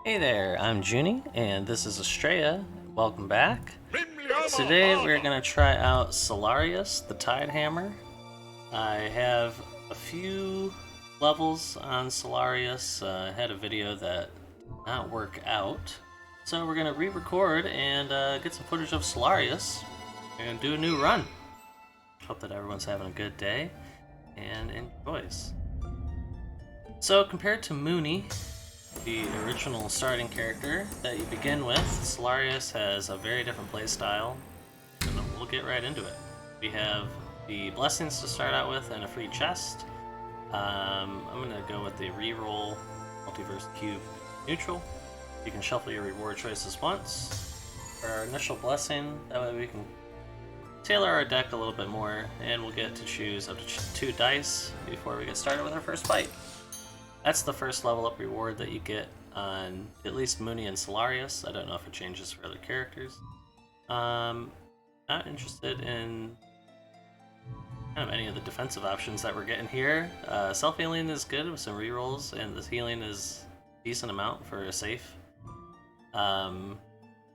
Hey there, I'm Juni, and this is Astrea. Welcome back. Today we're going to try out Cellarius, the Tide Hammer. I have a few levels on Cellarius. I had a video that did not work out. So we're going to re-record and get some footage of Cellarius and do a new run. Hope that everyone's having a good day and enjoys. So compared to Mooney, the original starting character that you begin with, Cellarius has a very different playstyle, and we'll get right into it. We have the blessings to start out with and a free chest. I'm going to go with the reroll multiverse cube neutral. You can shuffle your reward choices once. For our initial blessing, that way we can tailor our deck a little bit more, and we'll get to choose up to 2 dice before we get started with our first fight. That's the first level up reward that you get on at least Mooney and Cellarius. I don't know if it changes for other characters. Not interested in kind of any of the defensive options that we're getting here. Self-healing is good with some rerolls, and the healing is a decent amount for a safe. The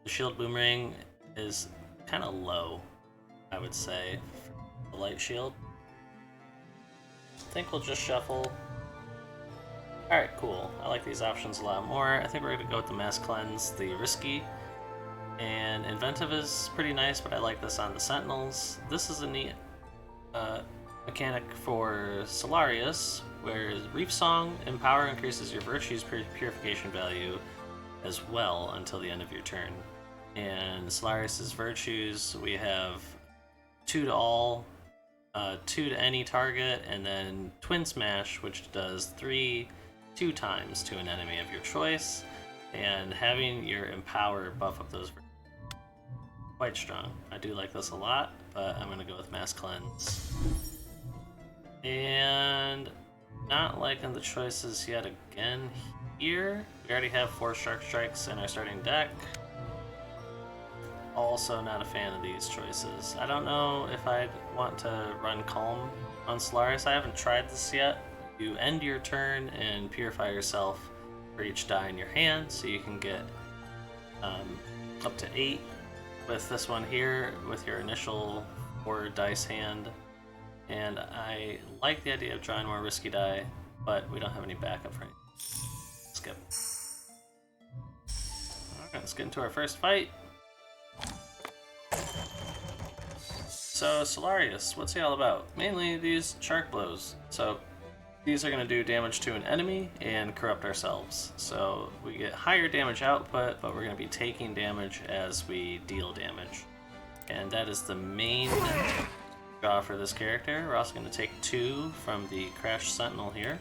shield boomerang is kind of low, I would say, for the light shield. I think we'll just shuffle. Alright, cool. I like these options a lot more. I think we're going to go with the Mass Cleanse, the Risky. And Inventive is pretty nice, but I like this on the Sentinels. This is a neat mechanic for Cellarius, where Reef Song Empower increases your Virtue's purification value as well until the end of your turn. And Cellarius' Virtues, we have 2 to all, 2 to any target, and then Twin Smash, which does 2 times to an enemy of your choice, and having your Empower buff up those quite strong. I do like this a lot, but I'm going to go with Mass Cleanse. And not liking the choices yet again here. We already have 4 Shark Strikes in our starting deck. Also not a fan of these choices. I don't know if I'd want to run Calm on Cellarius. I haven't tried this yet. You end your turn and purify yourself for each die in your hand, so you can get up to 8 with this one here with your initial 4 dice hand. And I like the idea of drawing more risky die, but we don't have any backup for anything. Skip. Alright, let's get into our first fight. So Cellarius, what's he all about? Mainly these shark blows. So these are going to do damage to an enemy and corrupt ourselves. So we get higher damage output, but we're going to be taking damage as we deal damage. And that is the main draw for this character. We're also going to take 2 from the Crash Sentinel here.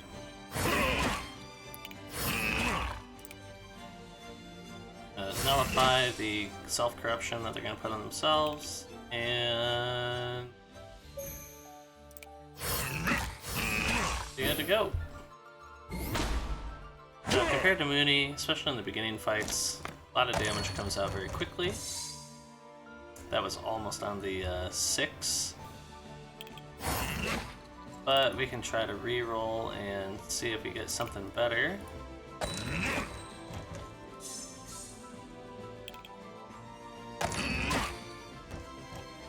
Nullify the self-corruption that they're going to put on themselves. And good to go. So compared to Mooney, especially in the beginning fights, a lot of damage comes out very quickly. That was almost on the 6. But we can try to re-roll and see if we get something better.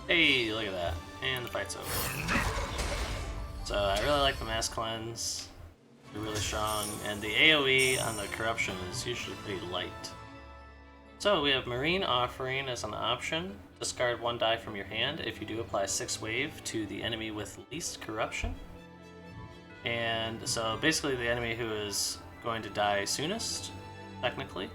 Hey, look at that. And the fight's over. So I really like the Mass Cleanse. They're really strong, and the AoE on the Corruption is usually pretty light. So we have Marine Offering as an option. Discard 1 die from your hand if you do apply 6 wave to the enemy with least Corruption. And so basically the enemy who is going to die soonest, technically.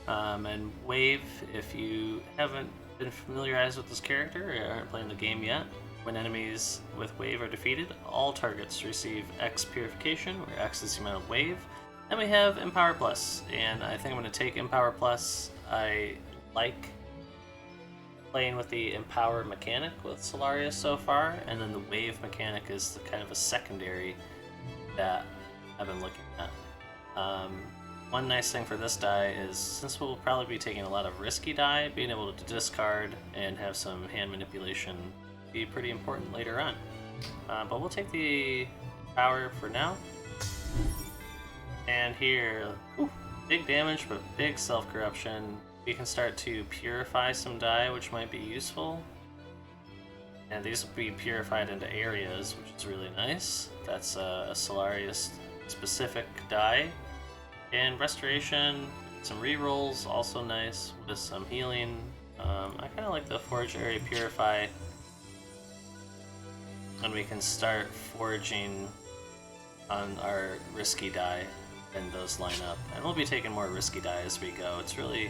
And wave, if you haven't been familiarized with this character or aren't playing the game yet, when enemies with wave are defeated, all targets receive X purification, where X is the amount of wave. Then we have Empower Plus, and I think I'm going to take Empower Plus. I like playing with the Empower mechanic with Cellarius so far, and then the wave mechanic is the kind of a secondary that I've been looking at. One nice thing for this die is, since we'll probably be taking a lot of risky die, being able to discard and have some hand manipulation be pretty important later on. But we'll take the power for now. And here, big damage, but big self-corruption. We can start to purify some die, which might be useful. And these will be purified into areas, which is really nice. That's a Cellarius specific die. And restoration, some rerolls, also nice, with some healing. I kind of like the Forge Area Purify. And we can start foraging on our risky die, and those line up. And we'll be taking more risky die as we go. It's really,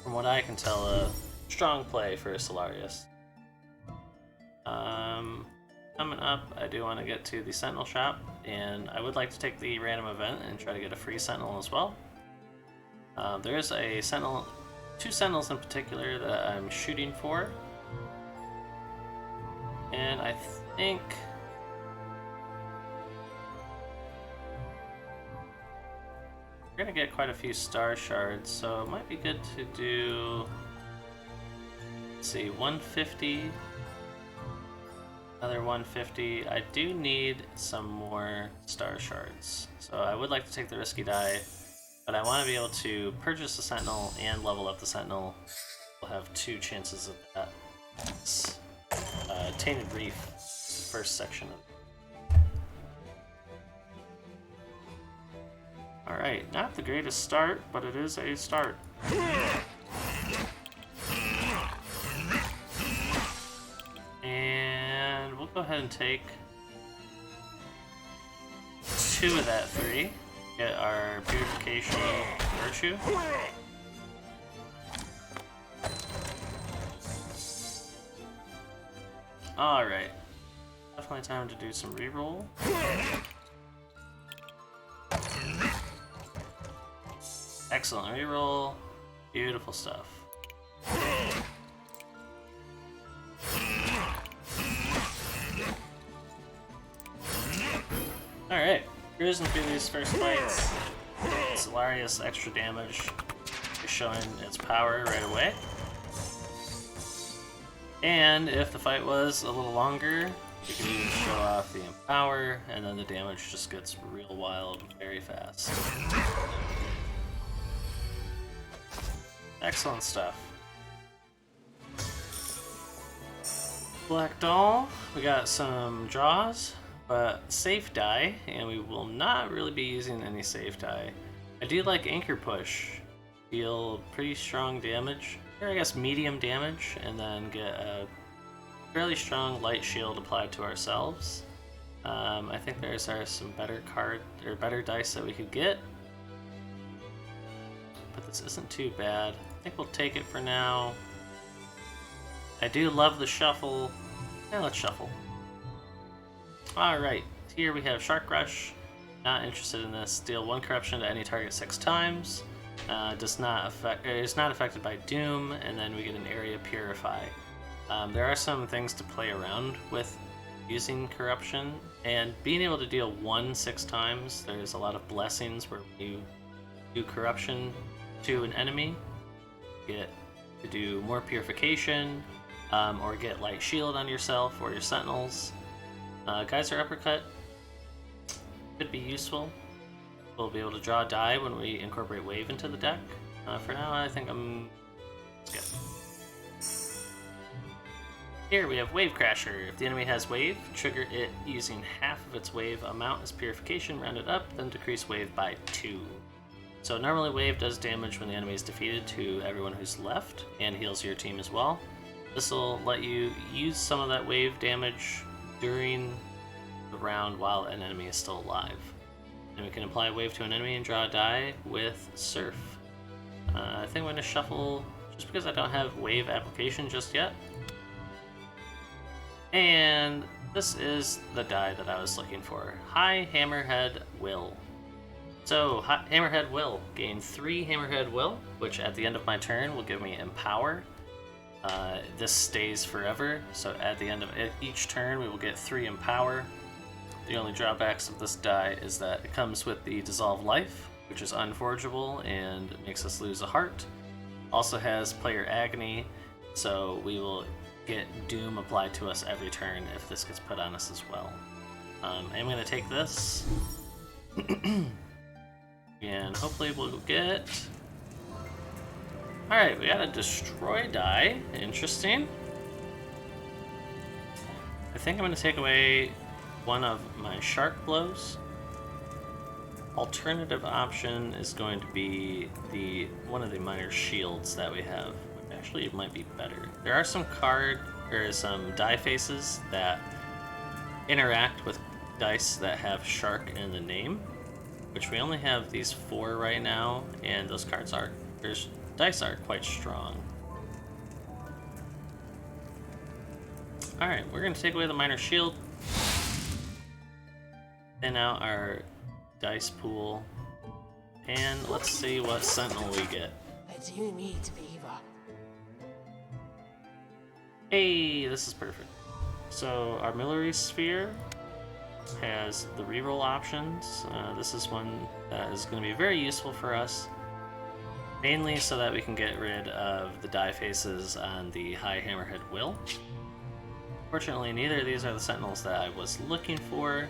from what I can tell, a strong play for Cellarius. Coming up, I do want to get to the Sentinel shop, and I would like to take the random event and try to get a free Sentinel as well. There is a Sentinel, 2 Sentinels in particular that I'm shooting for, and I think we're gonna get quite a few star shards, so it might be good to do, let's see, 150. Another 150. I do need some more star shards, so I would like to take the risky die, but I want to be able to purchase the Sentinel and level up the Sentinel. We'll have 2 chances of that. Tainted Reef, first section of it. Alright, not the greatest start, but it is a start. And we'll go ahead and take 2 of that 3. Get our Purification Virtue. Alright. Definitely time to do some reroll. Excellent reroll. Beautiful stuff. Alright, cruising through these first fights. Cellarius extra damage is showing its power right away. And if the fight was a little longer, we can even show off the Empower, and then the damage just gets real wild very fast. Excellent stuff. Black Doll, we got some draws, but safe die, and we will not really be using any safe die. I do like Anchor Push. Deal pretty strong damage, or I guess medium damage, and then get a fairly strong light shield applied to ourselves. I think there are some better better dice that we could get, but this isn't too bad. I think we'll take it for now. I do love the shuffle. Yeah, let's shuffle. Alright, here we have Shark Rush. Not interested in this. Deal 1 corruption to any target 6 times. Is not affected by Doom, and then we get an Area Purify. There are some things to play around with using corruption, and being able to deal 1 6 times. There's a lot of blessings where you do corruption to an enemy, get to do more purification, or get light shield on yourself or your sentinels. Geyser Uppercut could be useful. We'll be able to draw a die when we incorporate Wave into the deck. For now, I think let's go. Here we have Wave Crasher. If the enemy has Wave, trigger it using half of its Wave amount as purification, round it up, then decrease Wave by 2. So normally Wave does damage when the enemy is defeated to everyone who's left, and heals your team as well. This will let you use some of that Wave damage during the round while an enemy is still alive. And we can apply Wave to an enemy and draw a die with Surf. I think I'm going to shuffle just because I don't have Wave application just yet. And this is the die that I was looking for. High Hammerhead Will. So, Hammerhead Will. Gain 3 Hammerhead Will, which at the end of my turn will give me Empower. This stays forever, so at the end of each turn we will get 3 Empower. The only drawbacks of this die is that it comes with the Dissolve Life, which is unforgeable and makes us lose a heart. Also has Player Agony, so we will get Doom applied to us every turn if this gets put on us as well. I'm going to take this. And hopefully we'll get... Alright, we got a destroy die. Interesting. I think I'm going to take away one of my shark blows. Alternative option is going to be one of the minor shields that we have. Actually, it might be better. There are some die faces that interact with dice that have shark in the name, which we only have these 4 right now, and those dice are quite strong. Alright, we're going to take away the minor shield. And out our dice pool. And let's see what sentinel we get. Hey, this is perfect. So our artillery sphere has the reroll options. This is one that is going to be very useful for us, mainly so that we can get rid of the die faces on the high hammerhead will. Fortunately, neither of these are the sentinels that I was looking for.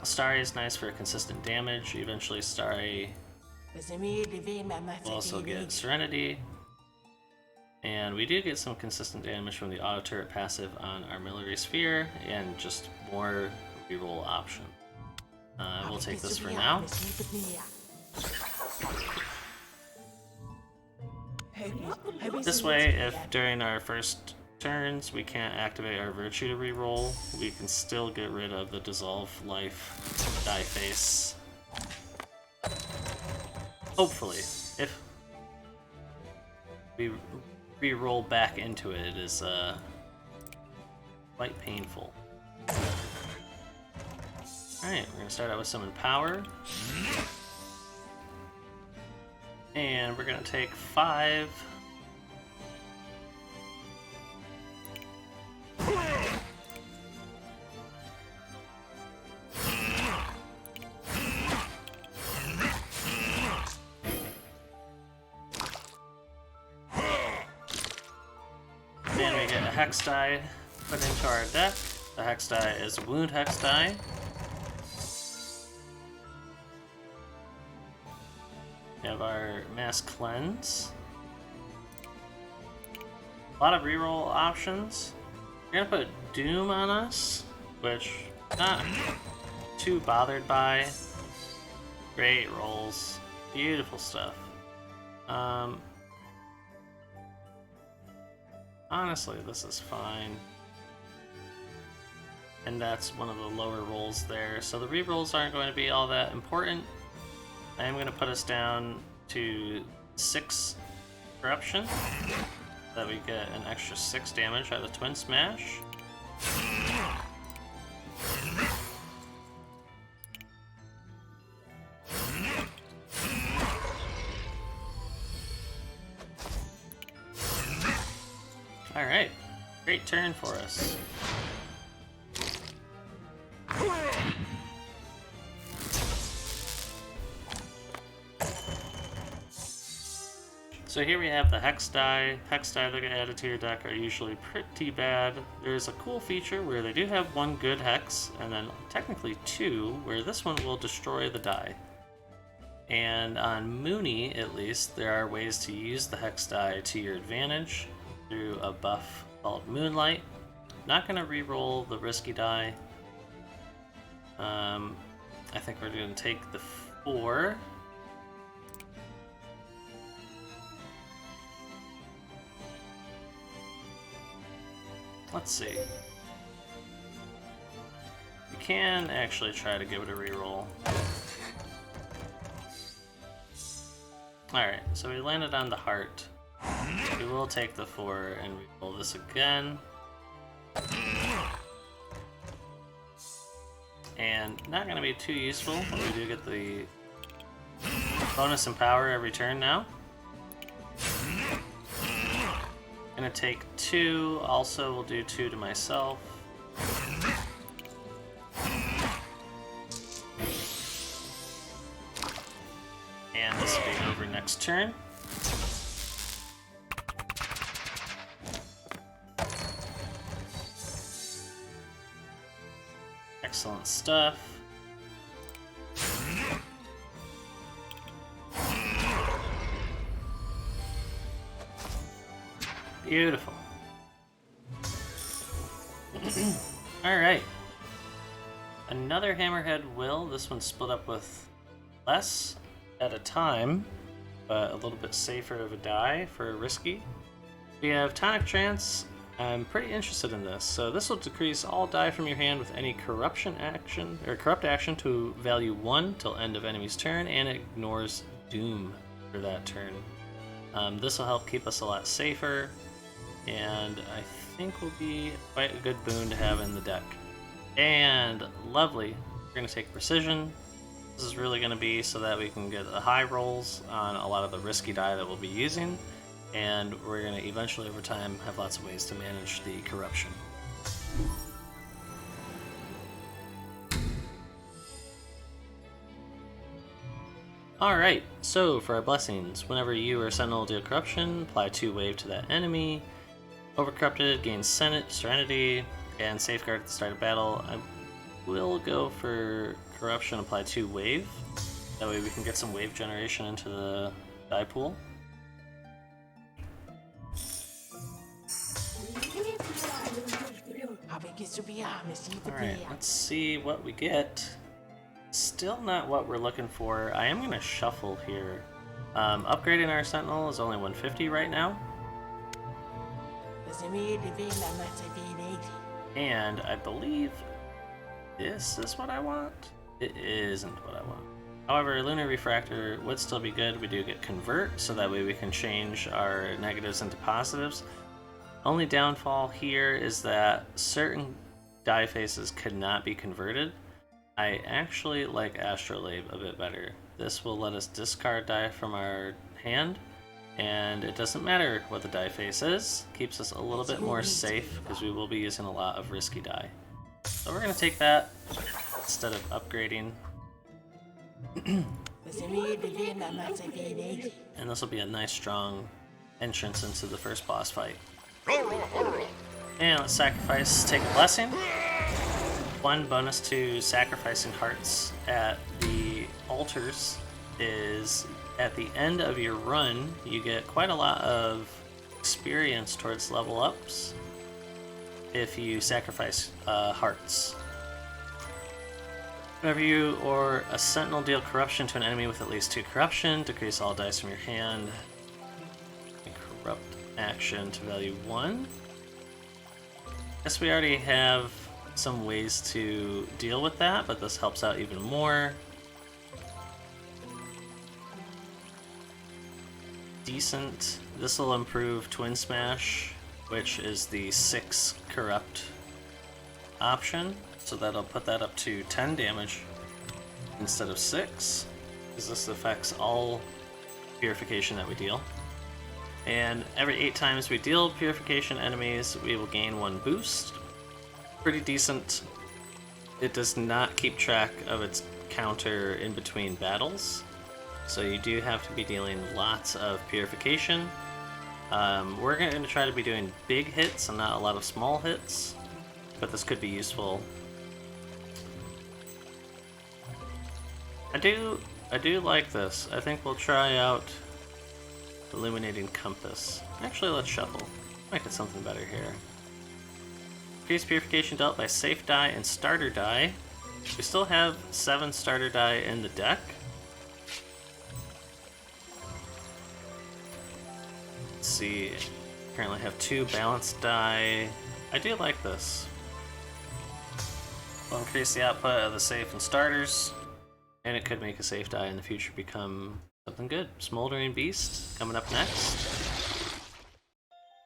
Starry is nice for consistent damage. Eventually, Starry will also get Serenity. And we do get some consistent damage from the auto turret passive on our artillery sphere, and just more reroll option. We'll take this for now. This way, if during our first turns we can't activate our virtue to reroll, we can still get rid of the dissolve life die face. Hopefully, if we re-roll back into it, it is quite painful. Alright, we're going to start out with summon power. And we're going to take 5. Then we get a hex die put into our deck. The hex die is a wound hex die. We have our mass cleanse. A lot of reroll options. We're gonna put Doom on us, which not too bothered by. Great rolls, beautiful stuff. Honestly, this is fine. And that's one of the lower rolls there. So the rerolls aren't going to be all that important. I am going to put us down to 6 corruption, so that we get an extra 6 damage out of Twin Smash. Alright, great turn for us. So here we have the hex die. Hex die that get added to your deck are usually pretty bad. There's a cool feature where they do have 1 good hex, and then technically 2, where this one will destroy the die. And on Mooney, at least, there are ways to use the hex die to your advantage through a buff called Moonlight. Not going to re-roll the risky die. I think we're going to take the 4. Let's see. We can actually try to give it a reroll. Alright, so we landed on the heart. We will take the 4 and reroll this again. And not going to be too useful, but we do get the bonus and power every turn now. Gonna take 2, also will do 2 to myself. And this will be over next turn. Excellent stuff. Beautiful. Alright. Another Hammerhead will. This one's split up with less at a time, but a little bit safer of a die for risky. We have Tonic Trance. I'm pretty interested in this. So this will decrease all die from your hand with any corruption action or corrupt action to value 1 till end of enemy's turn, and it ignores Doom for that turn. This will help keep us a lot safer, and I think will be quite a good boon to have in the deck. And lovely, we're going to take Precision. This is really going to be so that we can get the high rolls on a lot of the risky die that we'll be using, and we're going to eventually over time have lots of ways to manage the corruption. Alright, so for our blessings, whenever you or Sentinel deal corruption, apply 2 wave to that enemy. Overcorrupted gains Serenity and Safeguard at the start of battle. I will go for corruption, apply 2 wave. That way we can get some wave generation into the die pool. Alright, let's see what we get. Still not what we're looking for. I am going to shuffle here. Upgrading our Sentinel is only 150 right now. And I believe this is what I want. It isn't what I want. However, Lunar Refractor would still be good. We do get Convert, so that way we can change our negatives into positives. Only downfall here is that certain die faces could not be converted. I actually like Astrolabe a bit better. This will let us discard die from our hand, and it doesn't matter what the die face is. Keeps us a little bit more safe because we will be using a lot of risky die. So we're going to take that instead of upgrading. And this will be a nice strong entrance into the first boss fight. And let's sacrifice, take a blessing. 1 bonus to sacrificing hearts at the altars is at the end of your run, you get quite a lot of experience towards level ups if you sacrifice hearts. Whenever you or a Sentinel deal corruption to an enemy with at least 2 corruption, decrease all dice from your hand. Corrupt action to value 1. Guess we already have some ways to deal with that, but this helps out even more. Decent. This will improve Twin Smash, which is the 6 corrupt option, so that'll put that up to 10 damage instead of 6, because this affects all purification that we deal. And every 8 times we deal purification enemies, we will gain 1 boost. Pretty decent. It does not keep track of its counter in between battles, so you do have to be dealing lots of purification. We're going to try to be doing big hits and not a lot of small hits, but this could be useful. I do like this. I think we'll try out Illuminating Compass. Actually, let's shuffle. Might get something better here. Increase purification dealt by safe die and starter die. We still have 7 starter die in the deck. Let's see. Currently have 2 balanced die. I do like this. We'll increase the output of the safe and starters, and it could make a safe die in the future become something good. Smoldering Beast coming up next.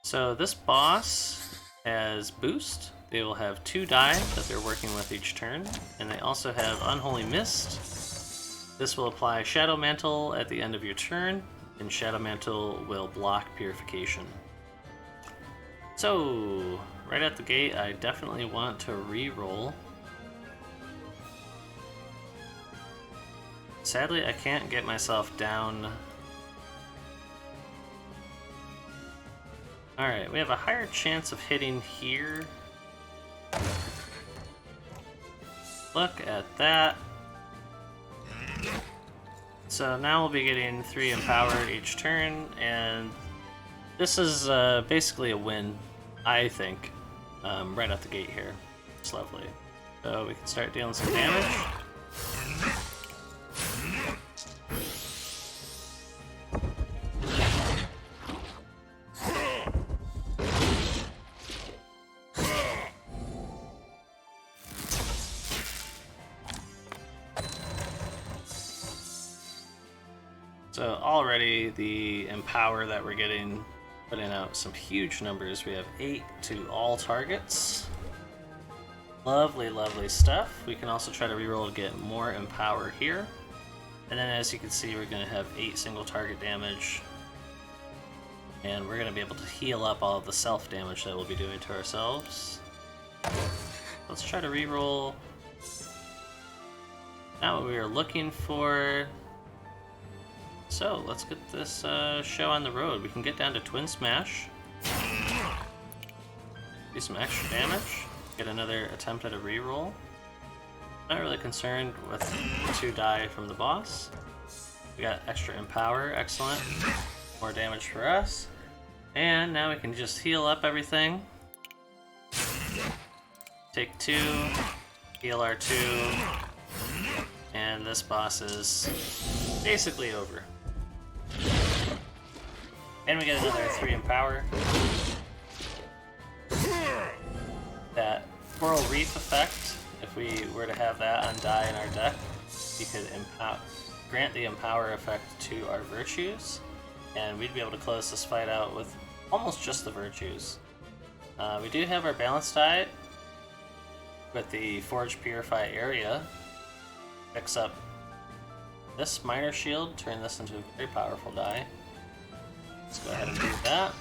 So this boss has boost. They will have 2 die that they're working with each turn, and they also have Unholy Mist. This will apply Shadow Mantle at the end of your turn, and Shadow Mantle will block purification. So, right at the gate, I definitely want to re-roll. Sadly, I can't get myself down. Alright, we have a higher chance of hitting here. Look at that. So now we'll be getting 3 Empower each turn, and This is basically a win, I think, right out the gate here. It's lovely. So we can start dealing some damage. So already the Empower that we're getting, putting out some huge numbers. We have 8 to all targets. Lovely, lovely stuff. We can also try to reroll to get more Empower here. And then as you can see, we're going to have 8 single target damage. And we're going to be able to heal up all of the self damage that we'll be doing to ourselves. Let's try to reroll. Not what we were looking for. So let's get this show on the road. We can get down to Twin Smash. Do some extra damage. Get another attempt at a reroll. Not really concerned with 2 die from the boss. We got extra Empower, excellent. More damage for us. And now we can just heal up everything. Take 2, heal our 2, and this boss is basically over. And we get another 3 Empower. That Coral Reef effect, if we were to have that on die in our deck, we could grant the Empower effect to our Virtues, and we'd be able to close this fight out with almost just the Virtues. We do have our Balance die with the Forge Purify area. Picks up this Minor Shield, turn this into a very powerful die. Let's go ahead and do that.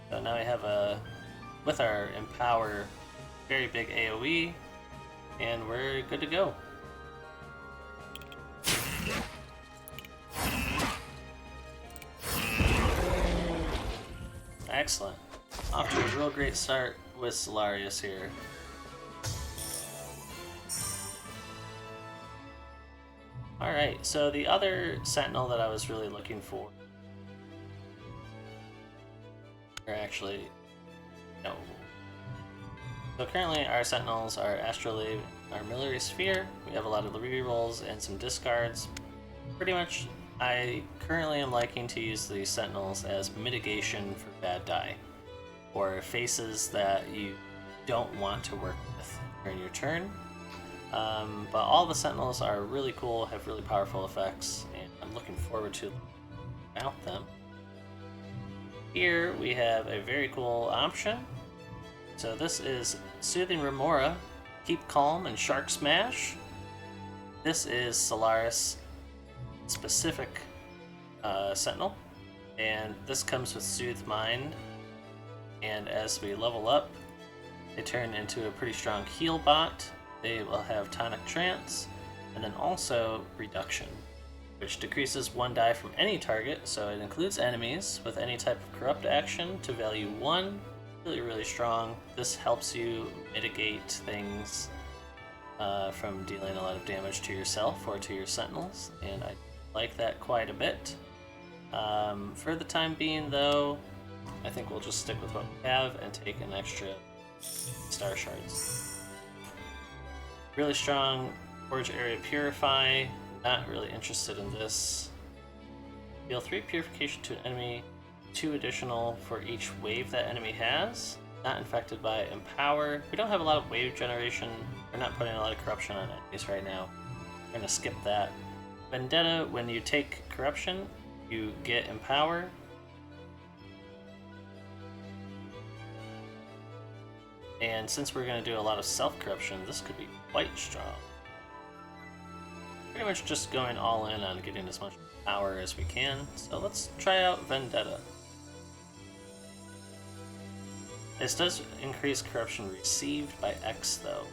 So now we have with our Empower, very big AoE, and we're good to go. Excellent. Off to a real great start with Cellarius here. Alright, so the other Sentinel that I was really looking for, or actually, no. So currently our Sentinels are Astrolabe, our Military Sphere. We have a lot of rerolls and some discards. Pretty much, I currently am liking to use the Sentinels as mitigation for bad die, or faces that you don't want to work with during your turn. But all the Sentinels are really cool, have really powerful effects, and I'm looking forward to mount them. Here we have a very cool option. So this is Soothing Remora, Keep Calm, and Shark Smash. This is Cellarius specific Sentinel, and this comes with Soothe Mind, and as we level up, they turn into a pretty strong heal bot. They will have Tonic Trance, and then also Reduction, which decreases 1 die from any target, so it includes enemies with any type of corrupt action to value 1. Really, really strong. This helps you mitigate things from dealing a lot of damage to yourself or to your Sentinels, and I like that quite a bit. For the time being, though, I think we'll just stick with what we have and take an extra Star Shards. Really strong Forge Area Purify. Not really interested in this. Deal 3 Purification to an enemy, 2 additional for each wave that enemy has. Not infected by Empower. We don't have a lot of wave generation. We're not putting a lot of corruption on enemies right now. We're gonna skip that. Vendetta, when you take corruption, you get Empower. And since we're going to do a lot of self-corruption, this could be quite strong. Pretty much just going all in on getting as much power as we can. So let's try out Vendetta. This does increase corruption received by X, though.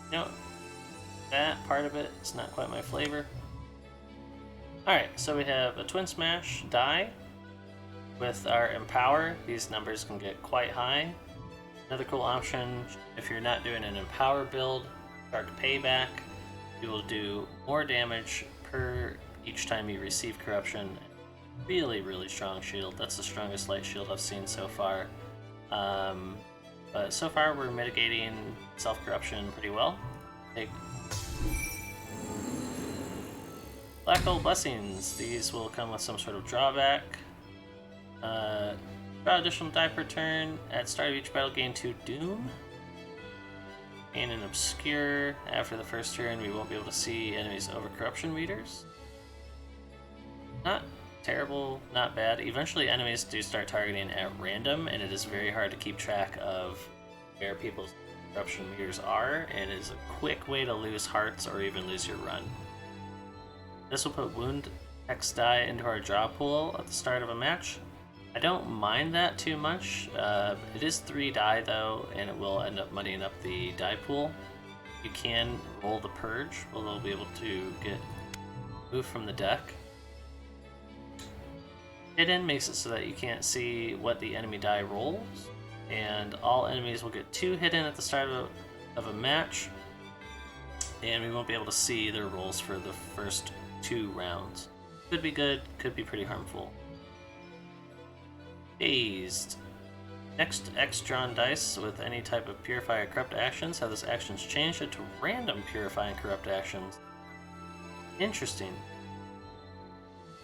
You know, that part of it is not quite my flavor. Alright, so we have a Twin Smash die. With our Empower, these numbers can get quite high. Another cool option, if you're not doing an Empower build, Shark Payback, you will do more damage per each time you receive corruption. Really, really strong shield. That's the strongest light shield I've seen so far. But so far we're mitigating self-corruption pretty well. Take Black Hole Blessings. These will come with some sort of drawback. Draw additional die per turn. At start of each battle, gain 2 Doom. Gain an Obscure. After the first turn, we won't be able to see enemies' overcorruption meters. Not terrible, not bad. Eventually, enemies do start targeting at random, and it is very hard to keep track of where people's corruption meters are, and it is a quick way to lose hearts or even lose your run. This will put Wound X die into our draw pool at the start of a match. I don't mind that too much. It is 3 die though, and it will end up muddying up the die pool. You can roll the Purge, where they'll be able to get moved from the deck. Hidden makes it so that you can't see what the enemy die rolls, and all enemies will get 2 hidden at the start of a match, and we won't be able to see their rolls for the first 2 rounds. Could be good, could be pretty harmful. Dazed. Next X drawn dice with any type of Purify or Corrupt actions have this actions changed into random Purify and Corrupt actions. Interesting.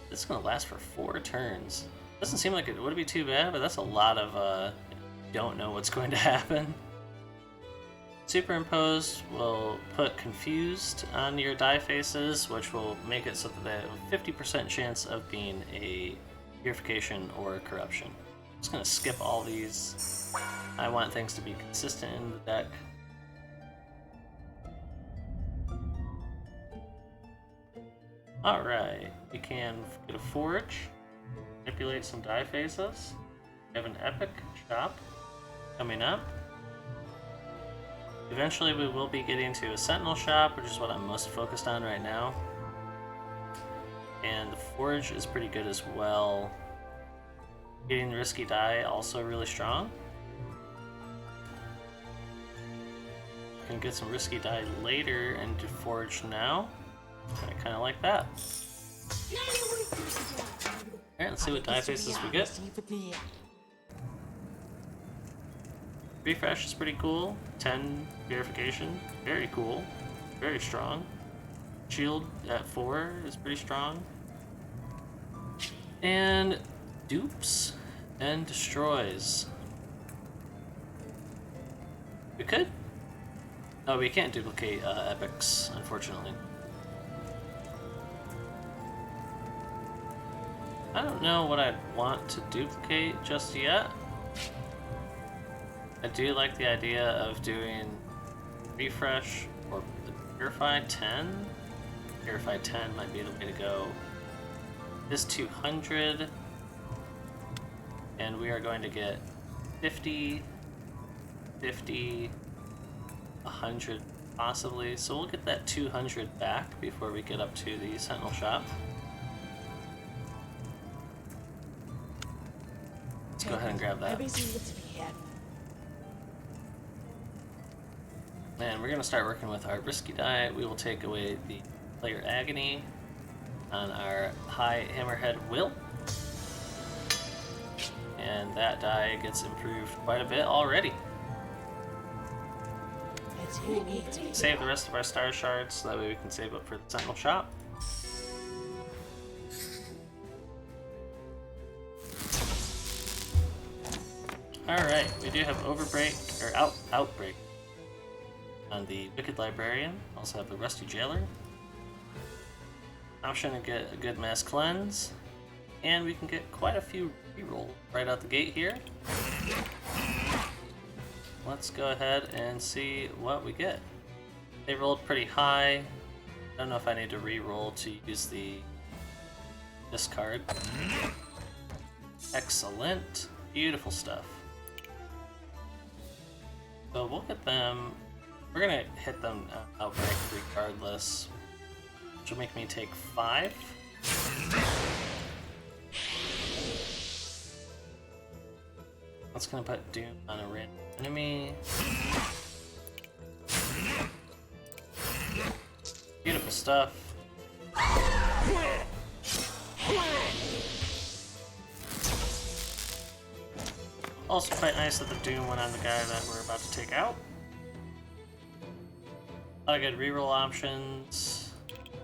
This is going to last for 4 turns. Doesn't seem like it would be too bad, but that's a lot of don't know what's going to happen. Superimposed will put Confused on your die faces, which will make it so that they have a 50% chance of being a Purification or a Corruption. I'm just going to skip all these. I want things to be consistent in the deck. Alright, we can get a Forge, manipulate some die faces. We have an Epic Shop coming up. Eventually we will be getting to a Sentinel Shop, which is what I'm most focused on right now. And the Forge is pretty good as well. Getting risky die also really strong. Can get some risky die later and do Forge now. I kind of like that. Alright, let's see what die faces we get. Refresh is pretty cool. 10 Purification, very cool. Very strong. Shield at 4 is pretty strong. And Dupes and Destroys. We could? Oh, we can't duplicate epics, unfortunately. I don't know what I'd want to duplicate just yet. I do like the idea of doing Refresh or Purify 10. Purify 10 might be the way to go. This 200, and we are going to get 50, 50, 100 possibly. So we'll get that 200 back before we get up to the Sentinel Shop. Let's go ahead and grab that. And we're going to start working with our risky die. We will take away the player agony on our high hammerhead will. And that die gets improved quite a bit already. Save the rest of our star shards so that way we can save up for the Sentinel Shop. Alright, we do have Overbreak, or Outbreak on the Wicked Librarian. Also have the Rusty Jailer. Option to get a good mass cleanse. And we can get quite a few rerolls right out the gate here. Let's go ahead and see what we get. They rolled pretty high. I don't know if I need to re-roll to use the discard. Excellent. Beautiful stuff. So we'll get them. We're gonna hit them outright regardless, which will make me take 5. That's gonna put Doom on a random enemy. Beautiful stuff. Also quite nice that the Doom went on the guy that we're about to take out. A lot of good reroll options.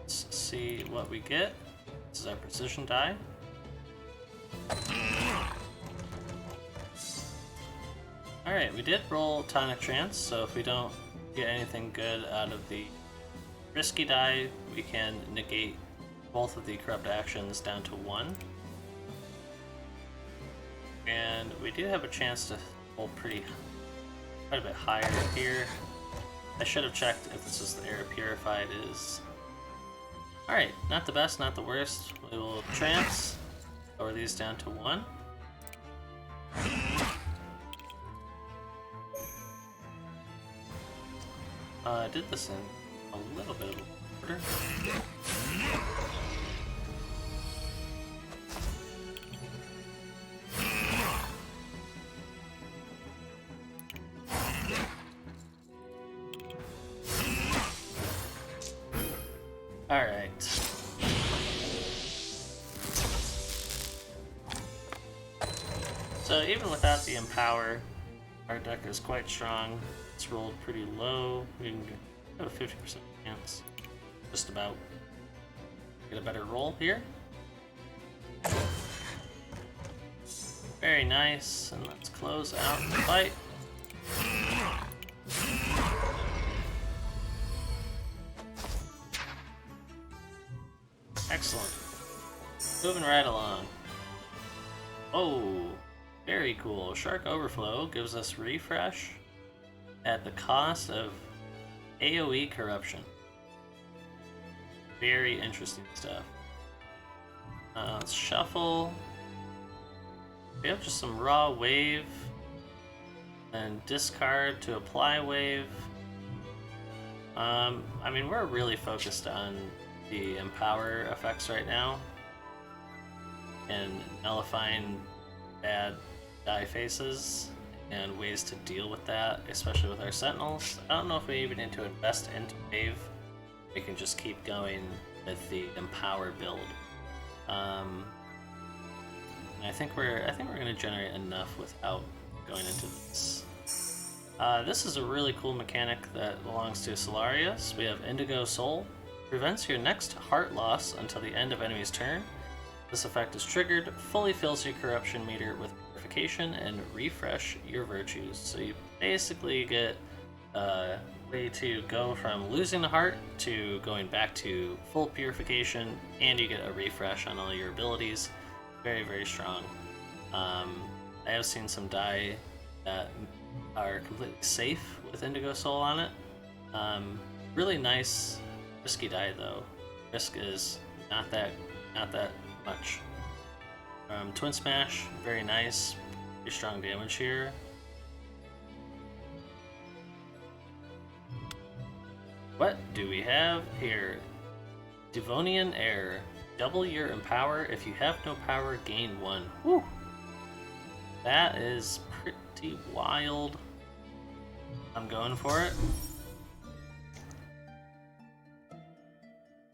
Let's see what we get. This is our precision die. Alright, we did roll Tonic Trance, so if we don't get anything good out of the risky die, we can negate both of the corrupt actions down to 1. And we do have a chance to roll quite a bit higher here. I should have checked if this was the air purified is. Alright, not the best, not the worst. We will trance, lower these down to 1. I did this in a little bit of order. Alright. So even without the Empower, our deck is quite strong. It's rolled pretty low. We can have a 50% chance. Just about. Get a better roll here. Very nice. And let's close out the fight. Excellent. Moving right along. Oh, very cool. Shark Overflow gives us refresh at the cost of AoE corruption. Very interesting stuff. Let's shuffle. We have just some raw wave and discard to apply wave. I mean, we're really focused on the Empower effects right now and nullifying bad die faces and ways to deal with that, especially with our Sentinels. I don't know if we even need to invest into wave. We can just keep going with the Empower build. I think we're going to generate enough without going into this. This is a really cool mechanic that belongs to Cellarius. We have Indigo Soul. Prevents your next heart loss until the end of enemy's turn. This effect is triggered, fully fills your corruption meter with purification, and refresh your virtues. So you basically get a way to go from losing the heart to going back to full purification, and you get a refresh on all your abilities. Very, very strong. I have seen some die that are completely safe with Indigo Soul on it. Really nice. Risky die though. Risk is not that much. Twin Smash, very nice. Pretty strong damage here. What do we have here? Devonian Air. Double your Empower. If you have no power, gain 1. Woo! That is pretty wild. I'm going for it.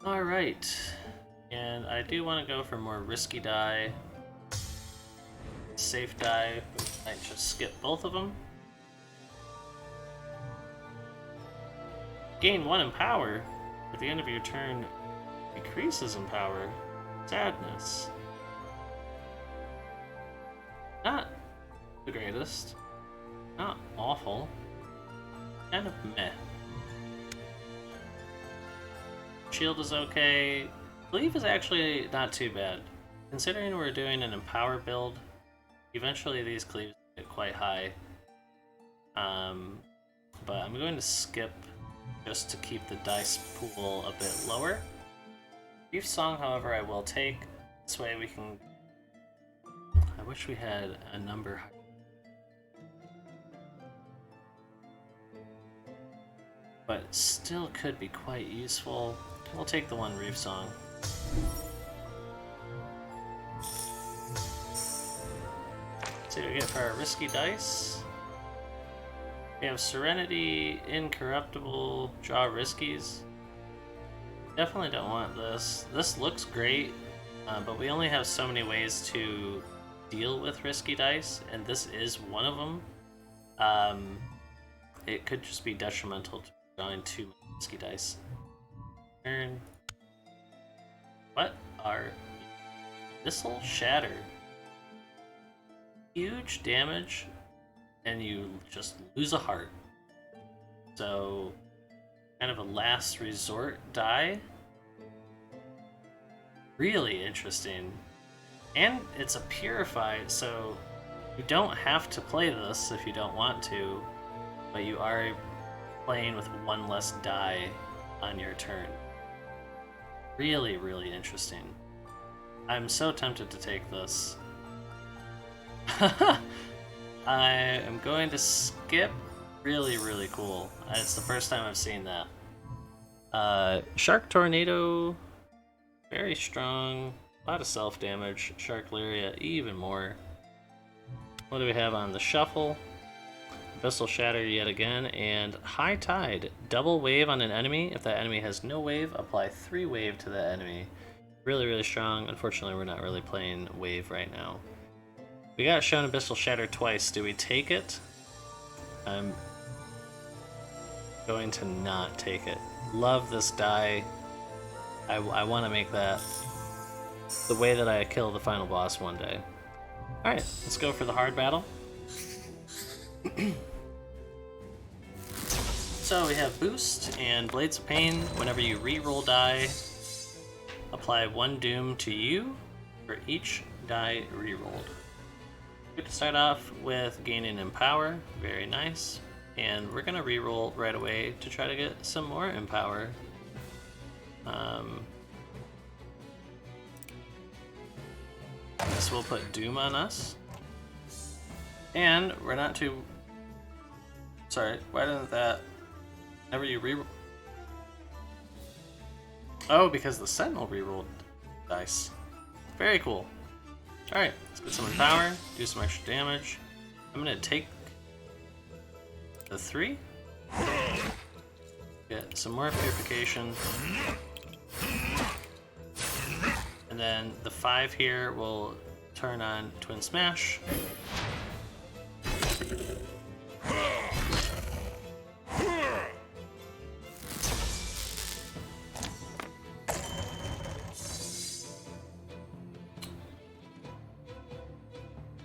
Alright, and I do want to go for more risky die, safe die, I might just skip both of them. Gain 1 in power, at the end of your turn, decreases in power. Sadness. Not the greatest, not awful, kind of meh. Shield is okay. Believe is actually not too bad. Considering we're doing an Empower build, eventually these cleaves get quite high. But I'm going to skip just to keep the dice pool a bit lower. Brief Song, however, I will take. This way we can... I wish we had a number... but still could be quite useful. We'll take the one Reef Song. See what we get for our risky dice. We have Serenity, Incorruptible, draw riskies. Definitely don't want this. This looks great. but we only have so many ways to deal with risky dice, and this is one of them. It could just be detrimental to drawing too many risky dice. Turn. What are Missile Shatter? Huge damage, and you just lose a heart. So, kind of a last resort die. Really interesting. And it's a purified, so you don't have to play this if you don't want to, but you are playing with one less die on your turn. Really, really interesting. I'm so tempted to take this. I am going to skip. Really, really cool. It's the first time I've seen that. Shark Tornado, very strong. A lot of self-damage. Shark Laria, even more. What do we have on the shuffle? Abyssal Shatter yet again, and High Tide. Double wave on an enemy. If that enemy has no wave, apply 3 wave to that enemy. Really, really strong. Unfortunately, we're not really playing wave right now. We got shown Abyssal Shatter twice. Do we take it? I'm going to not take it. Love this die. I want to make that the way that I kill the final boss one day. Alright, let's go for the hard battle. So we have Boost and Blades of Pain. Whenever you re-roll die, apply 1 doom to you for each die re-rolled. Good to start off with gaining Empower, very nice. And we're gonna re-roll right away to try to get some more Empower. This will put Doom on us. And we're not too... Sorry, why didn't that... Whenever you re-roll... Oh, because the Sentinel re-rolled dice. Very cool. Alright, let's get some Empower, do some extra damage. I'm gonna take the 3. Get some more Purification. And then the 5 here will turn on Twin Smash.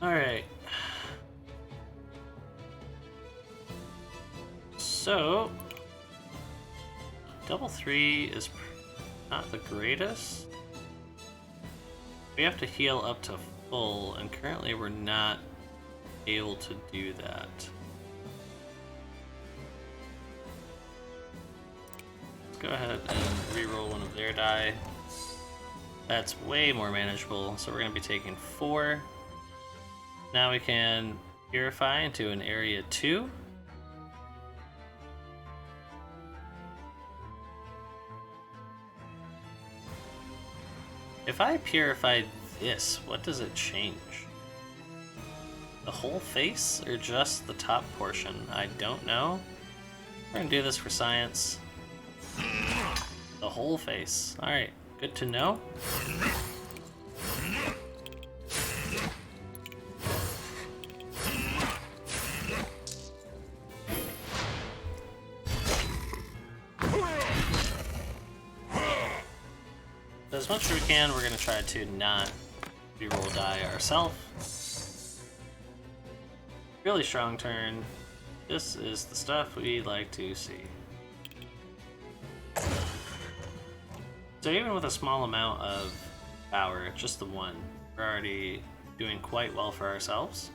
Alright. So, double 3 is not the greatest. We have to heal up to full, and currently we're not able to do that. Let's go ahead and re-roll one of their die. That's way more manageable, so we're going to be taking 4. Now we can purify into an area 2. If I purified this, what does it change? The whole face or just the top portion? I don't know. We're gonna do this for science. The whole face. Alright, good to know. As much as we can, we're going to try to not re-roll die ourselves. Really strong turn. This is the stuff we like to see. So even with a small amount of power, just the 1, we're already doing quite well for ourselves.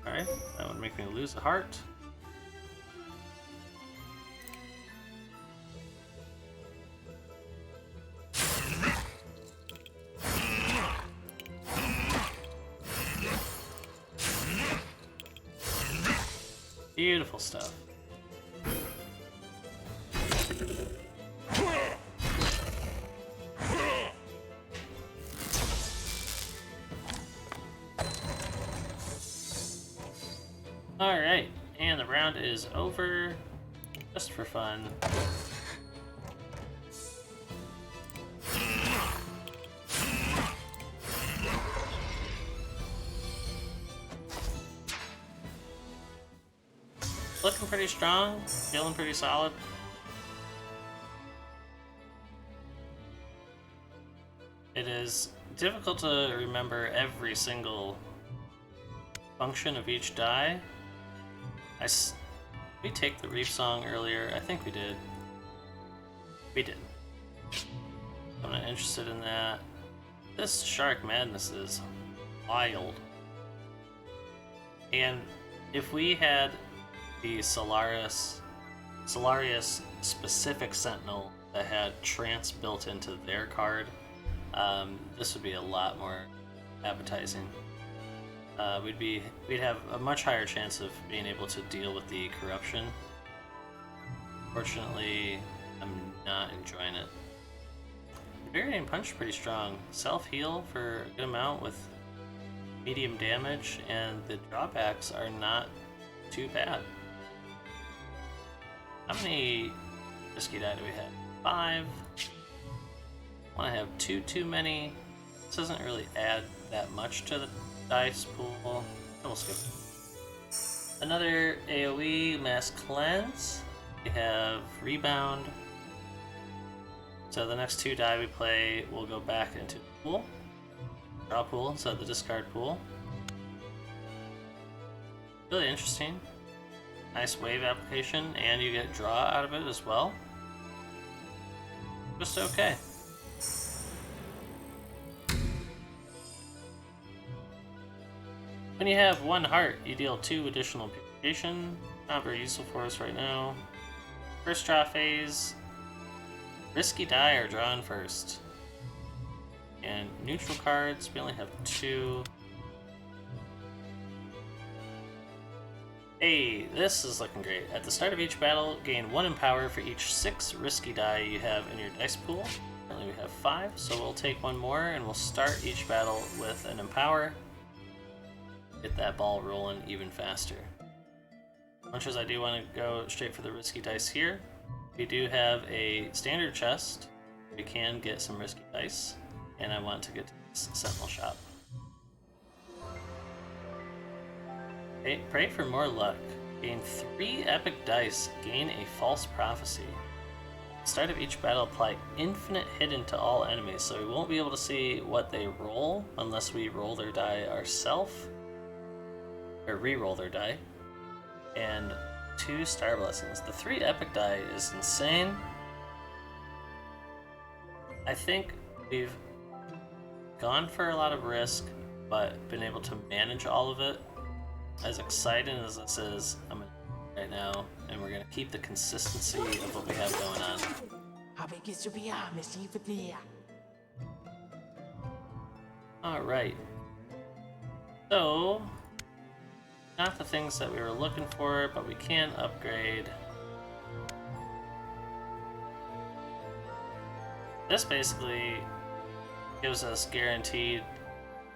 Alright, that would make me lose a heart. Beautiful stuff. Alright, and the round is over. Just for fun. Looking pretty strong, feeling pretty solid. It is difficult to remember every single function of each die. We take the Reef Song earlier. I think we did. We did. I'm not interested in that. This Shark Madness is wild. And if we had the Cellarius specific Sentinel that had Trance built into their card, this would be a lot more appetizing. We'd have a much higher chance of being able to deal with the corruption. Fortunately, I'm not enjoying it. Invigorating Punch pretty strong. Self-heal for a good amount with medium damage, and the drawbacks are not too bad. How many risky die do we have? 5. I want to have 2 too many. This doesn't really add that much to the dice pool. We'll skip it. Another AoE Mass Cleanse. We have Rebound. So the next 2 die we play will go back into the pool. Draw pool instead of the discard pool. Really interesting. Nice wave application, and you get draw out of it as well. Just okay. When you have 1 heart, you deal 2 additional purification. Not very useful for us right now. First draw phase, risky die are drawn first. And neutral cards, we only have 2. Hey, this is looking great. At the start of each battle, gain 1 Empower for each 6 risky die you have in your dice pool. Currently we have 5, so we'll take 1 more and we'll start each battle with an Empower. Get that ball rolling even faster. As much as I do want to go straight for the risky dice here, we do have a standard chest. We can get some risky dice, and I want to get to this Sentinel shop. Okay, pray for more luck. Gain 3 epic dice, gain a false prophecy. At the start of each battle, apply infinite hidden to all enemies, so we won't be able to see what they roll unless we roll their die ourselves. Or re-roll their die. And 2 star blessings. The 3 epic die is insane. I think we've gone for a lot of risk, but been able to manage all of it. As exciting as this is, I'm gonna right now, and we're gonna keep the consistency of what we have going on. Alright. So, not the things that we were looking for, but we can upgrade. This basically gives us guaranteed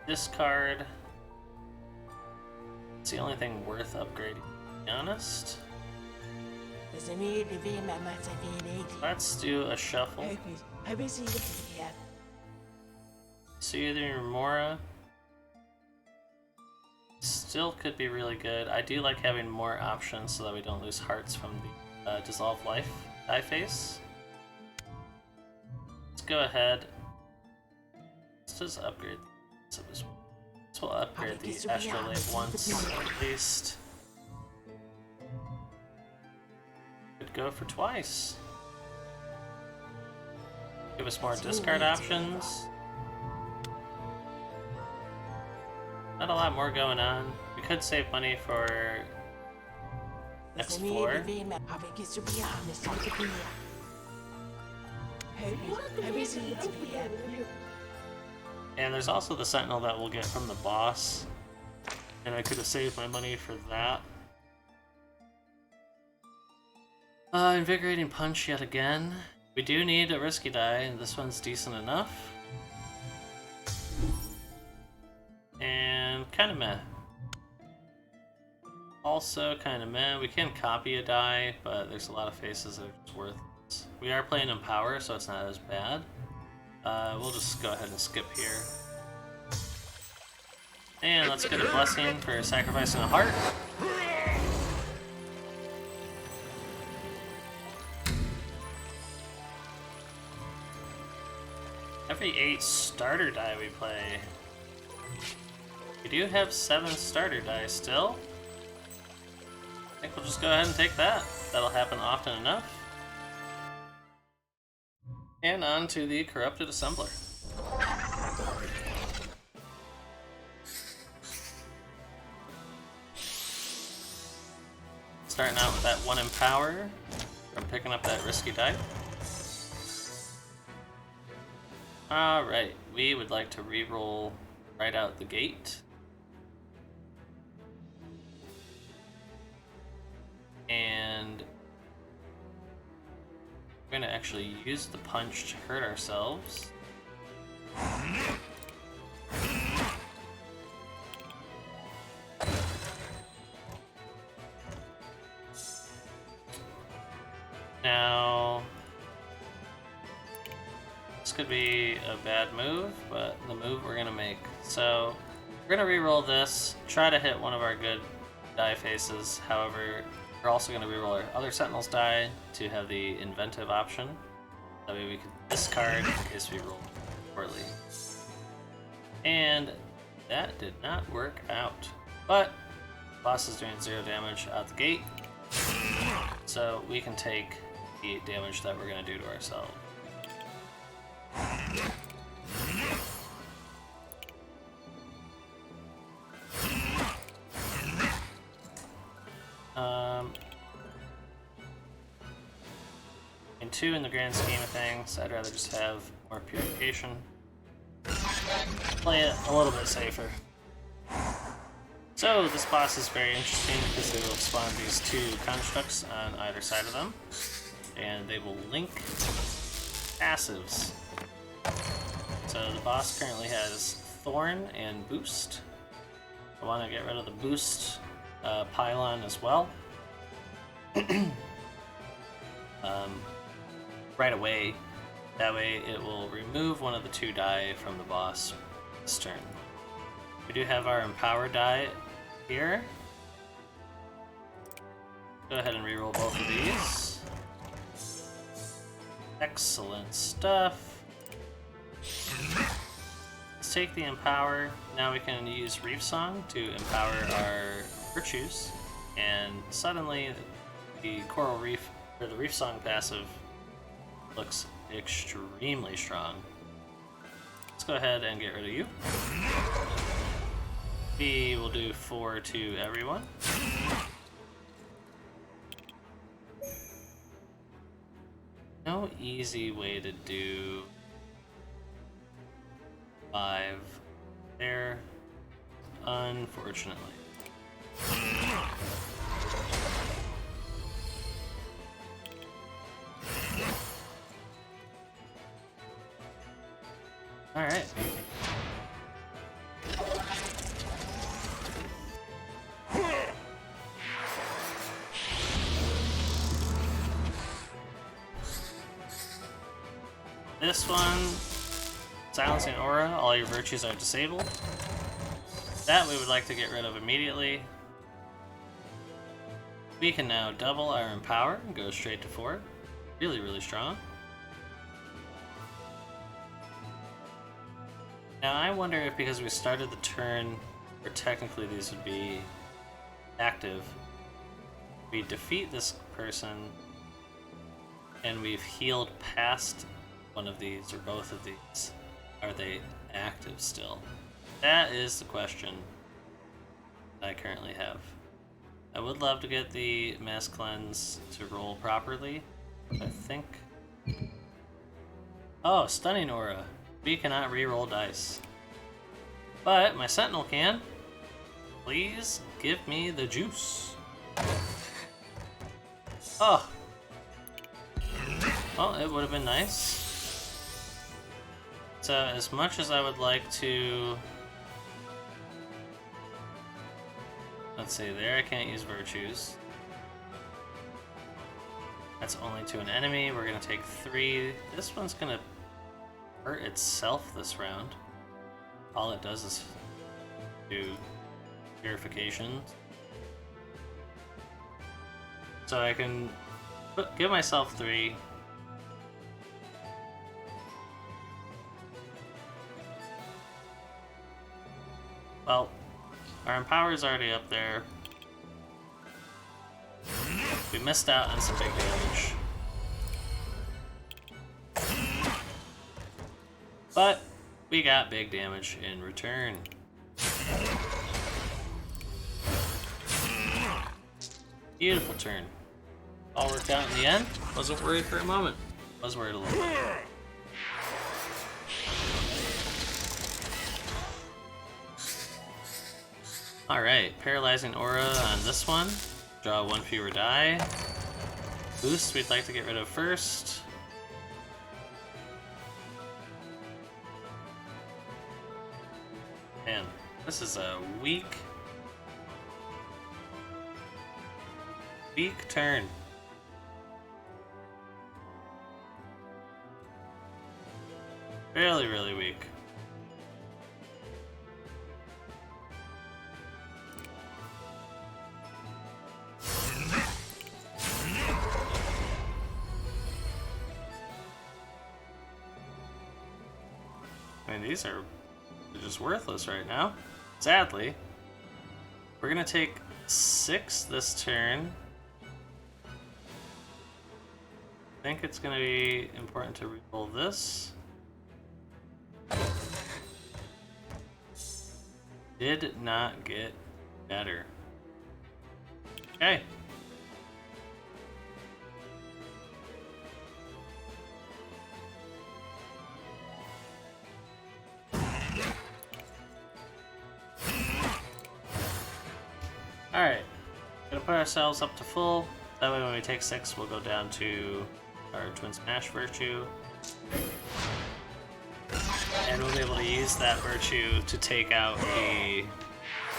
discard. It's the only thing worth upgrading, to be honest. Let's do a shuffle. Soothing Remora. Still could be really good. I do like having more options so that we don't lose hearts from the Dissolve Life die face. Let's go ahead. Let's just upgrade this as well. So we'll upgrade the Astrolabe once at least. Could go for twice. Give us more discard options. Not a lot more going on. We could save money for X4. And there's also the Sentinel that we'll get from the boss. And I could have saved my money for that. Invigorating Punch yet again. We do need a risky die, and this one's decent enough. And kind of meh. Also kind of meh. We can copy a die, but there's a lot of faces that are just worthless. We are playing Empower, so it's not as bad. We'll just go ahead and skip here. And let's get a blessing for sacrificing a heart. every 8 starter die we play. We do have 7 starter die still. I think we'll just go ahead and take that. That'll happen often enough. And on to the Corrupted Assembler. Starting out with that 1 Empower from picking up that risky die. Alright, we would like to reroll right out the gate. And we're going to actually use the punch to hurt ourselves. Now, this could be a bad move, but the move we're going to make. So, we're going to reroll this, try to hit one of our good die faces. However, we're also going to reroll our other Sentinel's die to have the inventive option. That way we can discard in case we roll poorly. And that did not work out. But, boss is doing 0 damage out the gate. So we can take the damage that we're going to do to ourselves. And 2 in the grand scheme of things, I'd rather just have more purification. Play it a little bit safer. So this boss is very interesting because they will spawn these 2 constructs on either side of them, and they will link passives. So the boss currently has Thorn and Boost. I want to get rid of the Boost pylon as well. Right away. That way it will remove one of the 2 die from the boss this turn. We do have our Empower die here. Go ahead and reroll both of these. Excellent stuff. Let's take the Empower. Now we can use Reef Song to empower our virtues, and suddenly the Coral Reef, or the Reef Song passive, looks extremely strong. Let's go ahead and get rid of you. We will do 4 to everyone. No easy way to do 5 there, unfortunately. Alright. This one, Silencing Aura, all your virtues are disabled. That we would like to get rid of immediately. We can now double our Empower and go straight to 4. Really, really strong. Now I wonder if because we started the turn, or technically these would be active, we defeat this person and we've healed past one of these or both of these. Are they active still? That is the question I currently have. I would love to get the Mass Cleanse to roll properly. I think... Oh, Stunning Aura. We cannot re-roll dice. But my Sentinel can. Please give me the juice. Oh. Well, it would have been nice. So, as much as I would like to... Let's see, there I can't use virtues. That's only to an enemy. We're going to take 3. This one's going to hurt itself this round. All it does is do purification. So I can give myself 3. Empower is already up there. We missed out on some big damage. But we got big damage in return. Beautiful turn. All worked out in the end. Wasn't worried for a moment. Was worried a little bit. Alright, Paralyzing Aura on this one. Draw one fewer die. Boost we'd like to get rid of first. Man, this is a weak turn. Really, really weak. I mean, these are just worthless right now. Sadly. We're gonna take 6 this turn. I think it's gonna be important to reroll this. Did not get better. Okay. Alright. Gonna put ourselves up to full. That way when we take 6, we'll go down to our Twin Smash Virtue. And we'll be able to use that Virtue to take out the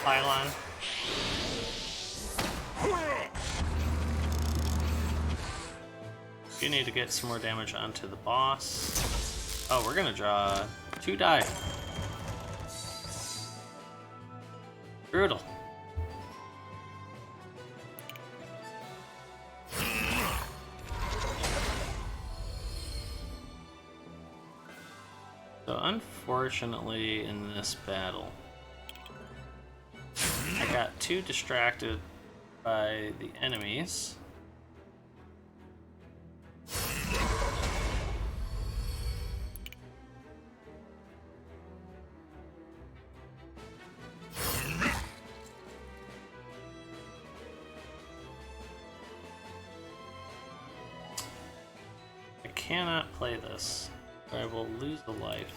pylon. You need to get some more damage onto the boss. Oh, we're gonna draw 2 die. Brutal. So unfortunately in this battle, I got too distracted by the enemies. I cannot play this. I will lose a life.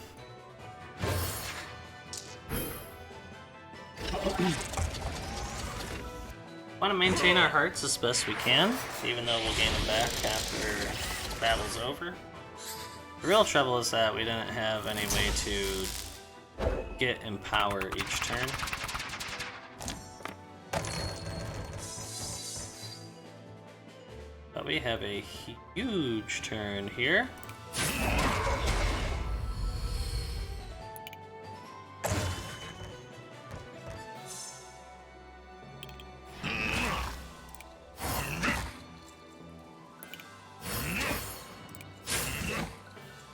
Want to maintain our hearts as best we can, even though we'll gain them back after the battle's over. The real trouble is that we didn't have any way to get Empower each turn. But we have a huge turn here.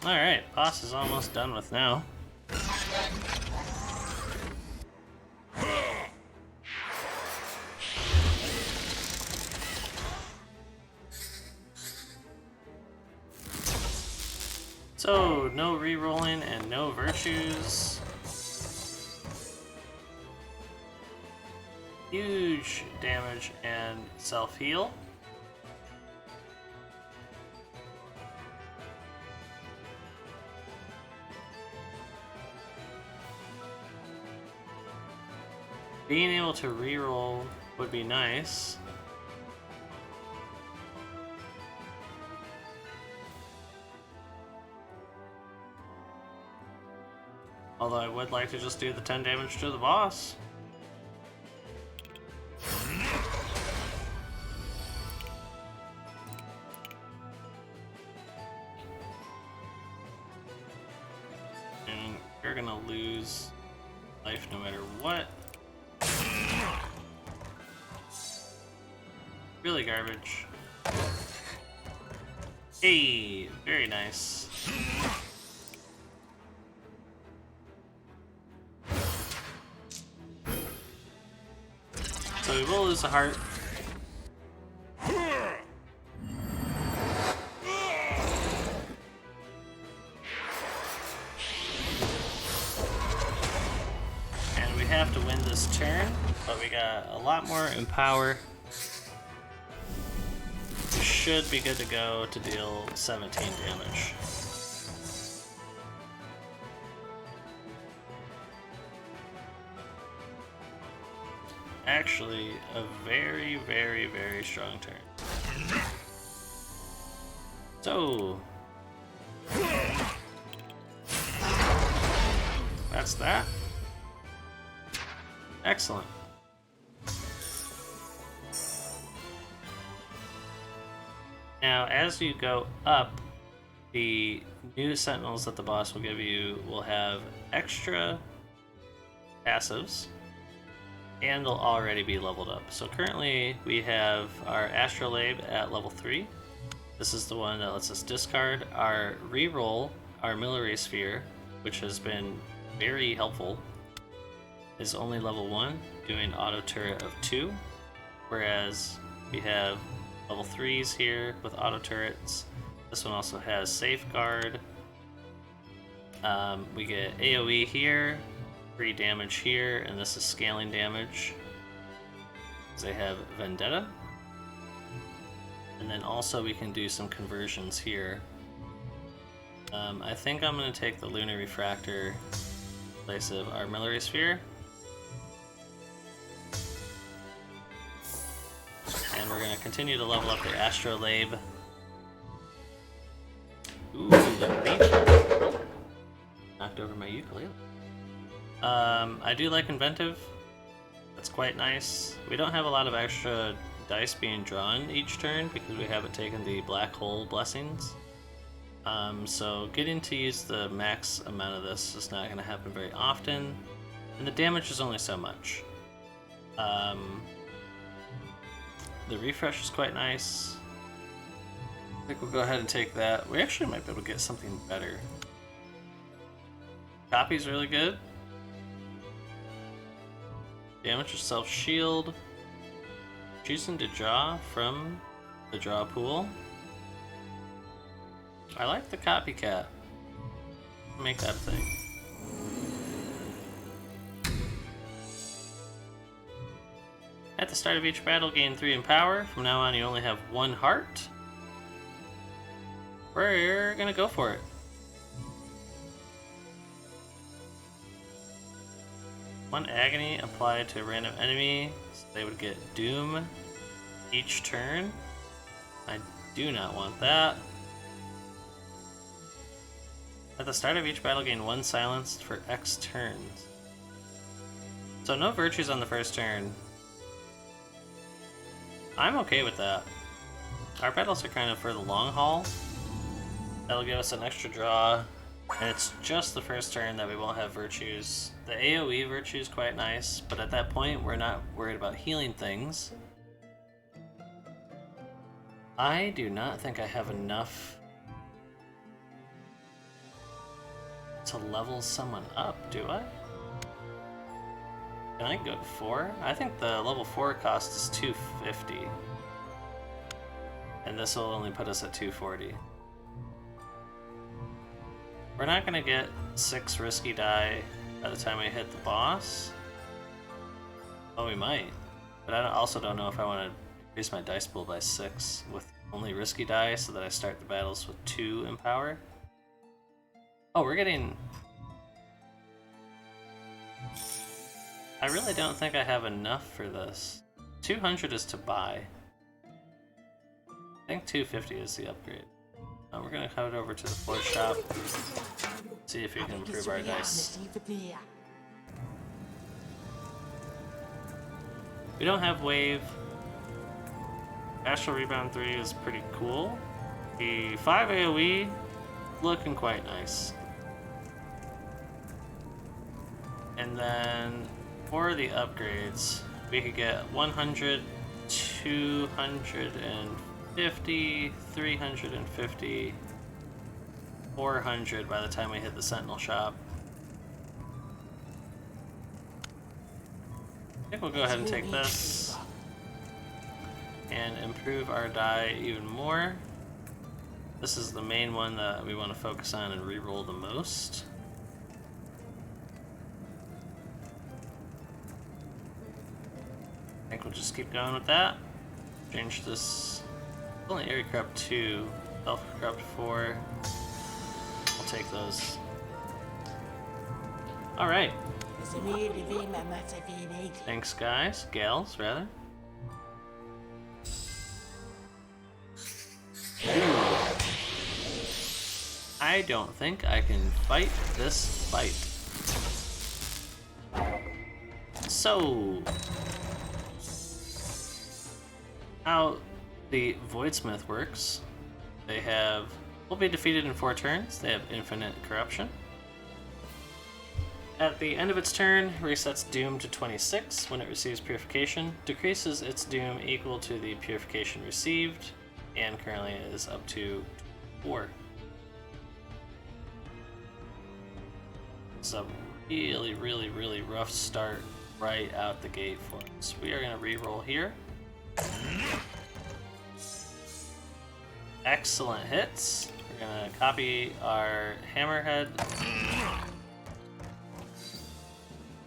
Alright, boss is almost done with now. So, no re-rolling and no virtues. Huge damage and self-heal. Being able to re-roll would be nice. Although I would like to just do the 10 damage to the boss. And you're gonna lose life no matter what. Really garbage. Hey, very nice. lose a heart. And we have to win this turn, but we got a lot more in power. We should be good to go to deal 17 damage. Actually, a very, very, very strong turn. So, that's that. Excellent. Now, as you go up, the new sentinels that the boss will give you will have extra passives, and they'll already be leveled up. So currently we have our Astrolabe at level 3. This is the one that lets us discard our reroll, our Military Sphere, which has been very helpful, is only level 1, doing auto turret of 2, whereas we have level 3s here with auto turrets. This one also has Safeguard. We get AoE here, free damage here, and this is scaling damage. They have Vendetta. And then also we can do some conversions here. I think I'm going to take the Lunar Refractor in place of our Military Sphere. And we're going to continue to level up the Astrolabe. Ooh, the knocked over my ukulele. I do like Inventive. That's quite nice. We don't have a lot of extra dice being drawn each turn because we haven't taken the Black Hole Blessings. So getting to use the max amount of this is not going to happen very often, and the damage is only so much. The refresh is quite nice. I think we'll go ahead and take that. We actually might be able to get something better. Copy's really good. Damage yourself shield. Choosing to draw from the draw pool. I like the copycat. Make that a thing. At the start of each battle, gain 3 in power. From now on, you only have 1 heart. We're gonna go for it. One agony applied to a random enemy, so they would get doom each turn. I do not want that. At the start of each battle, gain 1 silenced for X turns. So no virtues on the first turn. I'm okay with that. Our battles are kind of for the long haul. That'll give us an extra draw. And it's just the first turn that we won't have virtues. The AoE virtue is quite nice, but at that point we're not worried about healing things. I do not think I have enough to level someone up, do I? Can I go to 4? I think the level 4 cost is 250. And this will only put us at 240. We're not going to get 6 risky die by the time we hit the boss. Oh, we might. But I also don't know if I want to increase my dice pool by 6 with only risky die so that I start the battles with 2 in power. Oh, we're getting... I really don't think I have enough for this. 200 is to buy. I think 250 is the upgrade. We're gonna head over to the floor shop, see if we can improve our dice. We don't have wave. Astral Rebound 3 is pretty cool. The 5 AoE looking quite nice. And then for the upgrades, we could get 100, 250, 350, 400 by the time we hit the Sentinel shop. I think we'll go ahead and take this. and improve our die even more. This is the main one that we want to focus on and reroll the most. I think we'll just keep going with that. Change this. Only area corrupt 2, self corrupt 4. We'll take those. Alright. Thanks, guys. Gals, rather. I don't think I can fight this fight. So, how the Voidsmith works, they will be defeated in 4 turns. They have infinite corruption. At the end of its turn, resets Doom to 26 when it receives Purification, decreases its Doom equal to the Purification received, and currently is up to 4. It's a really, really, really rough start right out the gate for us. We are going to reroll here. Excellent hits. We're going to copy our Hammerhead.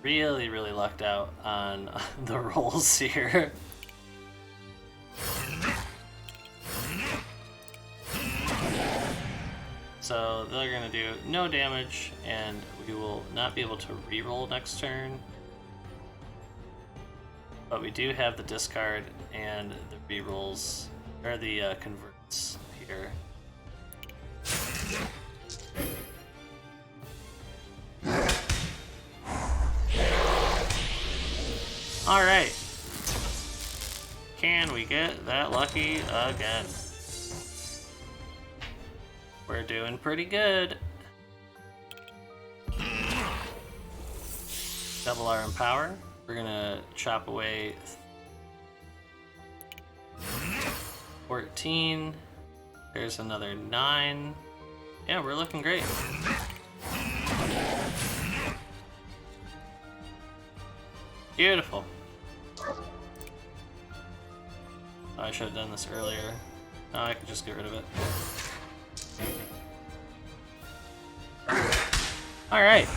Really, really lucked out on the rolls here. So they're going to do no damage, and we will not be able to reroll next turn. But we do have the discard and the rerolls, or the converts here. Alright. Can we get that lucky again? We're doing pretty good. Double our Empower. We're gonna chop away 14. There's another 9. Yeah, we're looking great. Beautiful. Oh, I should have done this earlier. Oh, I could just get rid of it. Alright.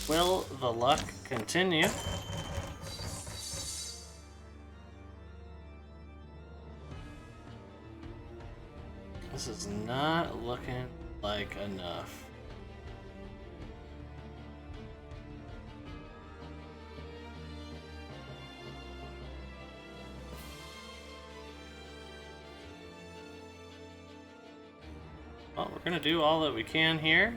Will the luck continue? This is not looking like enough. Well, we're gonna do all that we can here.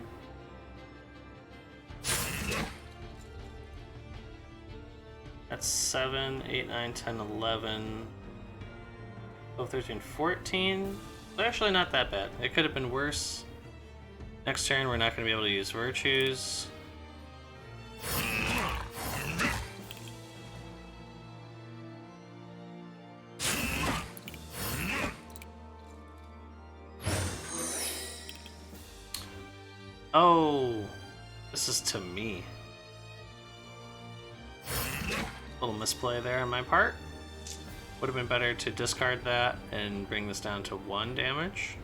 That's 7, 8, 9, 10, 11, 12, 13, 14. But actually not that bad. It could have been worse. Next turn we're not going to be able to use virtues. Oh, this is to me. Little misplay there on my part. Would have been better to discard that and bring this down to 1 damage.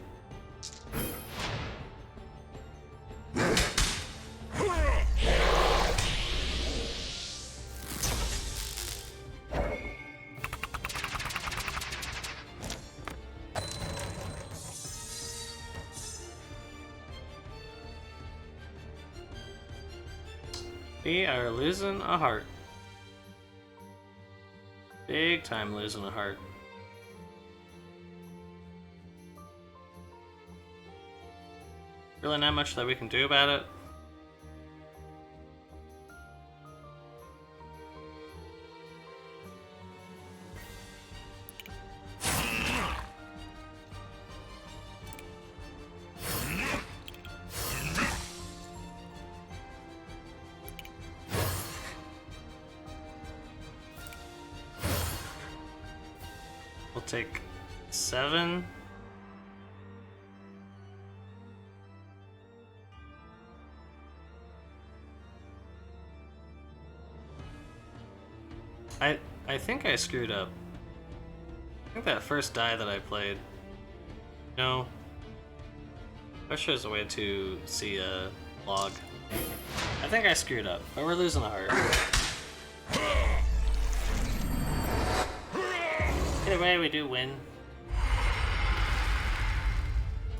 We are losing a heart. Big time losing a heart. Really not much that we can do about it. We'll take 7. I think I screwed up. I think that first die that I played. No. I wish there was a way to see a log. I think I screwed up, but we're losing a heart. Either way, we do win.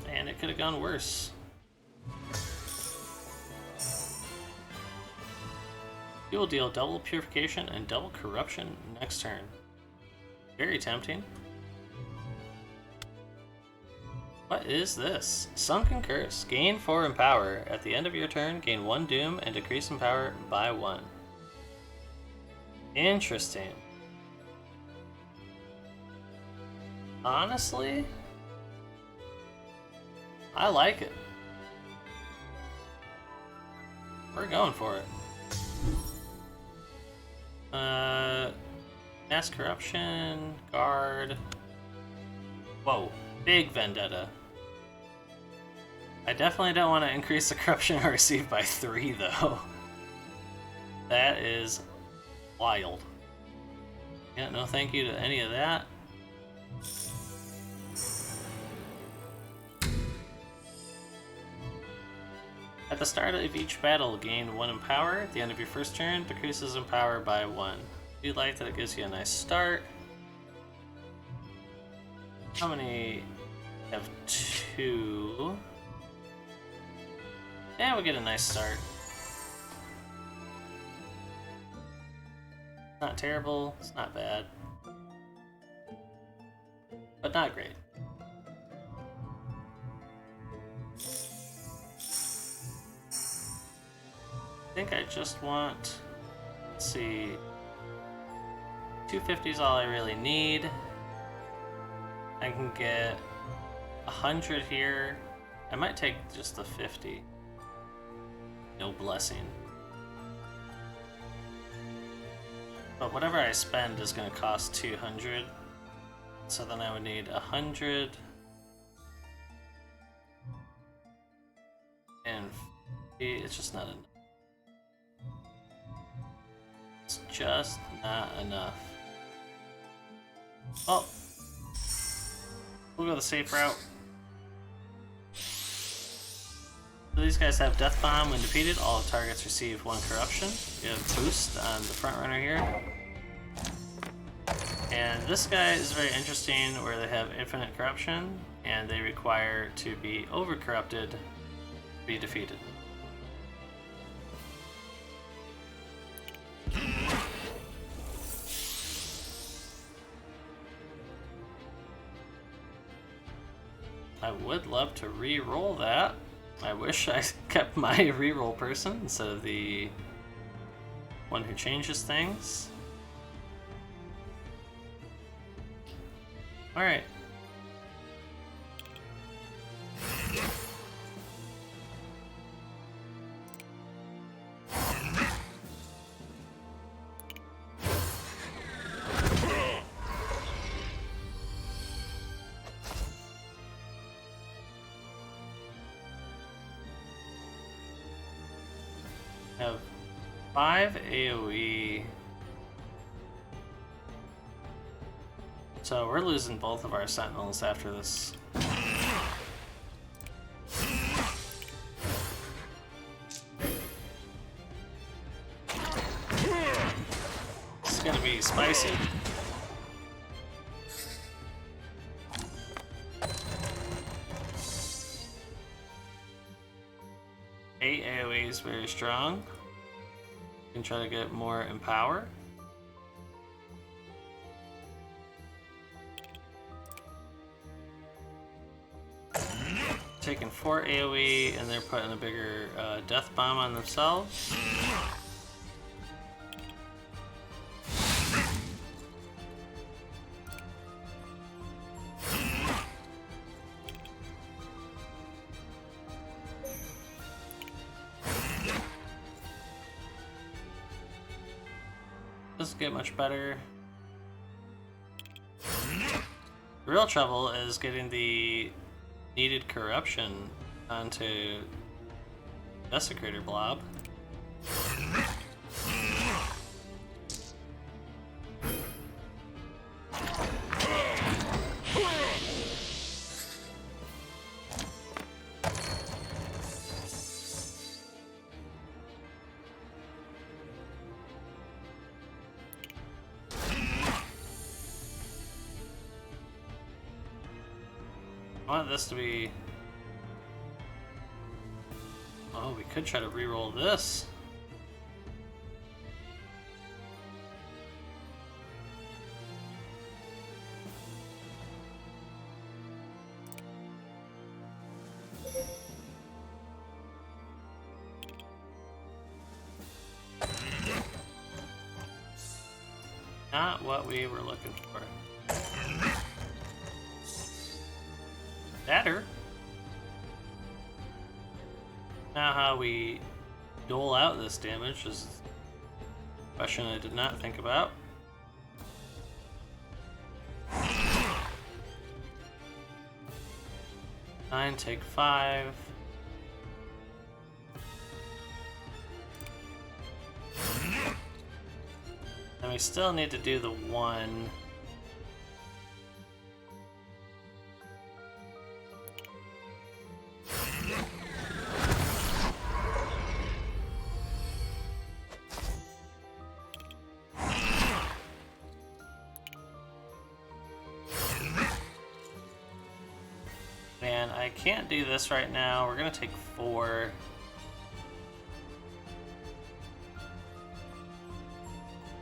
And it could have gone worse. You will deal double purification and double corruption next turn. Very tempting. What is this? Sunken Curse. Gain 4 in power. At the end of your turn, gain 1 doom and decrease in power by 1. Interesting. Honestly, I like it. We're going for it. Mass corruption, guard. Whoa, big vendetta. I definitely don't want to increase the corruption I receive by 3 though. That is wild. Yeah, no thank you to any of that. At the start of each battle, gain 1 in power. At the end of your first turn, decreases in power by 1. You like that it gives you a nice start. How many have 2? Yeah, we'll get a nice start. Not terrible, it's not bad. But not great. I think I just want, let's see, 250 is all I really need. I can get 100 here. I might take just the 50. No blessing. But whatever I spend is going to cost 200. So then I would need 100. And 50. It's just not enough. It's just not enough. Oh! We'll go the safe route. So these guys have Death Bomb. When defeated, all targets receive 1 corruption. We have Boost on the front runner here. And this guy is very interesting where they have infinite corruption and they require to be over-corrupted to be defeated. I would love to re-roll that. I wish I kept my re-roll person instead of the one who changes things. Alright. Have 5 AoE. So we're losing both of our sentinels after this. It's gonna be spicy. AoE is very strong. You can try to get more in power. Taking 4 AoE and they're putting a bigger death bomb on themselves. Doesn't get much better. The real trouble is getting the needed corruption onto Desecrator Blob. I want this to be... Oh, we could try to reroll this. Not what we were looking for. Better. Now how we dole out this damage is a question I did not think about. Nine, take 5. And we still need to do the 1. And I can't do this right now. We're gonna take 4.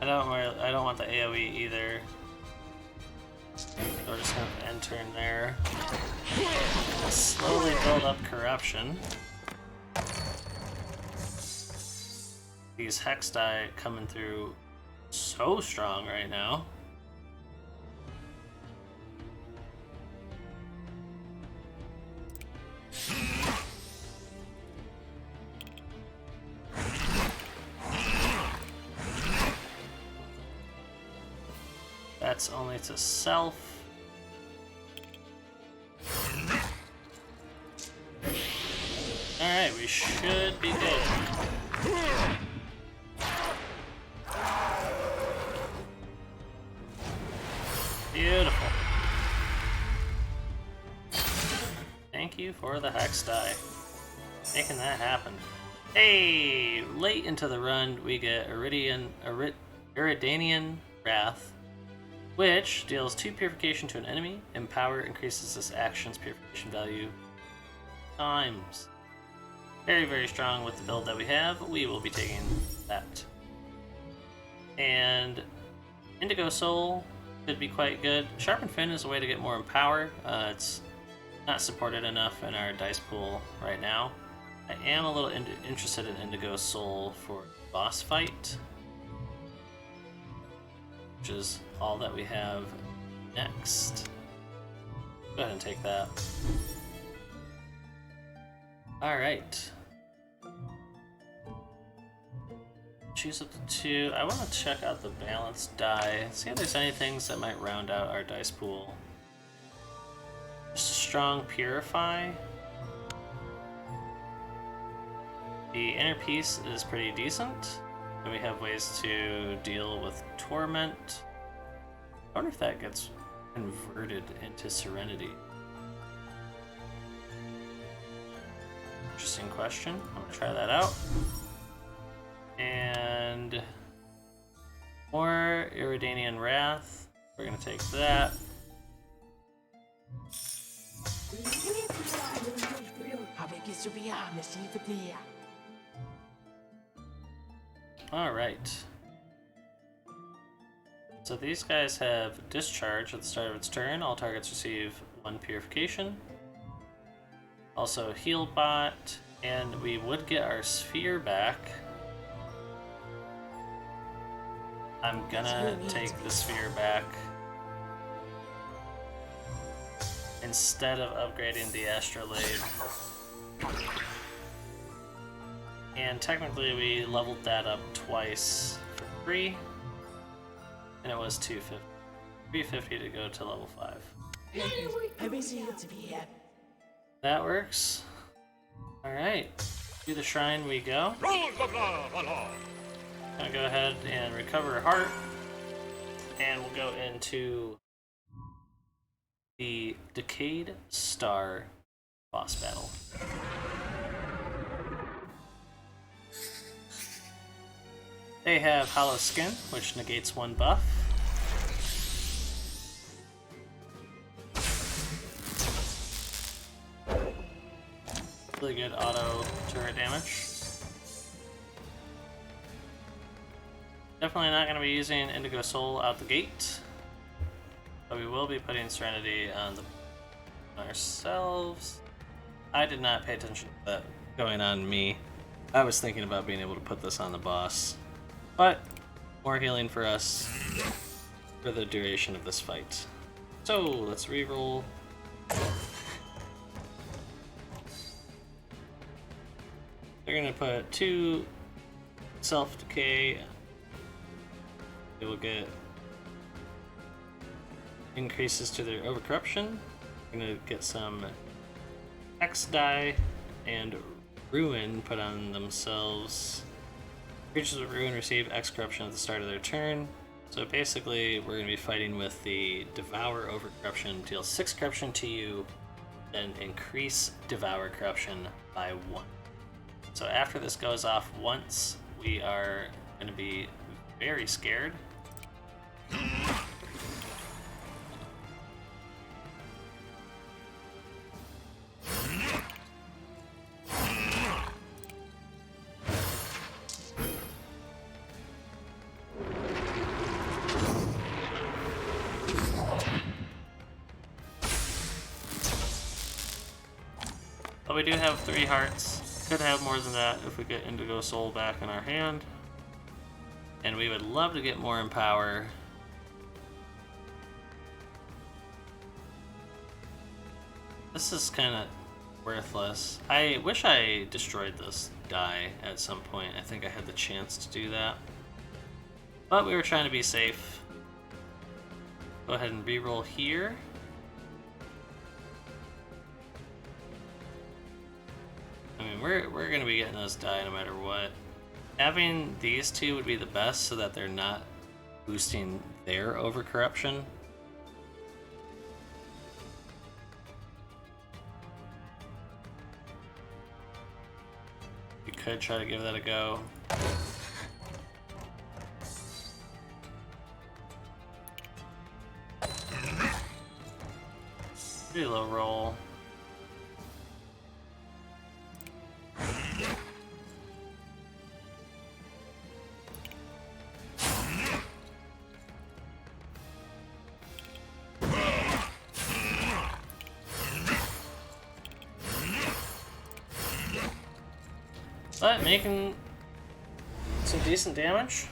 I don't want the AoE either. So we're just gonna end turn there. Slowly build up corruption. These hex die coming through so strong right now. That's only to self. Alright, we should be good. Beautiful. Thank you for the hex die. Making that happen. Hey! Late into the run, we get Iridanian Wrath, which deals 2 purification to an enemy. Empower increases this action's purification value times. Very, very strong with the build that we have. We will be taking that. And Indigo Soul could be quite good. Sharpened Fin is a way to get more Empower. It's not supported enough in our dice pool right now. I am a little interested in Indigo Soul for boss fight, which is all that we have next. Go ahead and take that. Alright. Choose up to 2. I want to check out the balanced die, see if there's any things that might round out our dice pool. Just a strong Purify. The inner piece is pretty decent. And we have ways to deal with Torment. I wonder if that gets converted into Serenity. Interesting question. I'm gonna try that out. And more Iridanian Wrath. We're gonna take that. Alright. So these guys have Discharge at the start of its turn. All targets receive 1 purification. Also Heal Bot, and we would get our Sphere back. I'm gonna take the Sphere back instead of upgrading the Astrolabe. And technically we leveled that up twice for free, and it was 250. 350 to go to level 5. That works. Alright, to the shrine we go. Gonna go ahead and recover a heart, and we'll go into the Decayed Star boss battle. They have Hollow Skin, which negates 1 buff. Really good auto turret damage. Definitely not going to be using Indigo Soul out the gate, but we will be putting Serenity on ourselves. I did not pay attention to that going on me. I was thinking about being able to put this on the boss, but more healing for us for the duration of this fight. So let's reroll. They're going to put 2 self-decay. They will get increases to their overcorruption. We're going to get some X die and Ruin put on themselves. Creatures with Ruin receive X corruption at the start of their turn. So basically, we're going to be fighting with the Devour Overcorruption. Deal 6 corruption to you, then increase Devour Corruption by 1. So after this goes off once, we are going to be very scared. But we do have 3 hearts. Could have more than that if we get Indigo Soul back in our hand. And we would love to get more Empower. This is kind of worthless. I wish I destroyed this die at some point. I think I had the chance to do that. But we were trying to be safe. Go ahead and reroll here. I mean, we're going to be getting this die no matter what. Having these 2 would be the best so that they're not boosting their overcorruption. We could try to give that a go. Pretty low roll. But making some decent damage.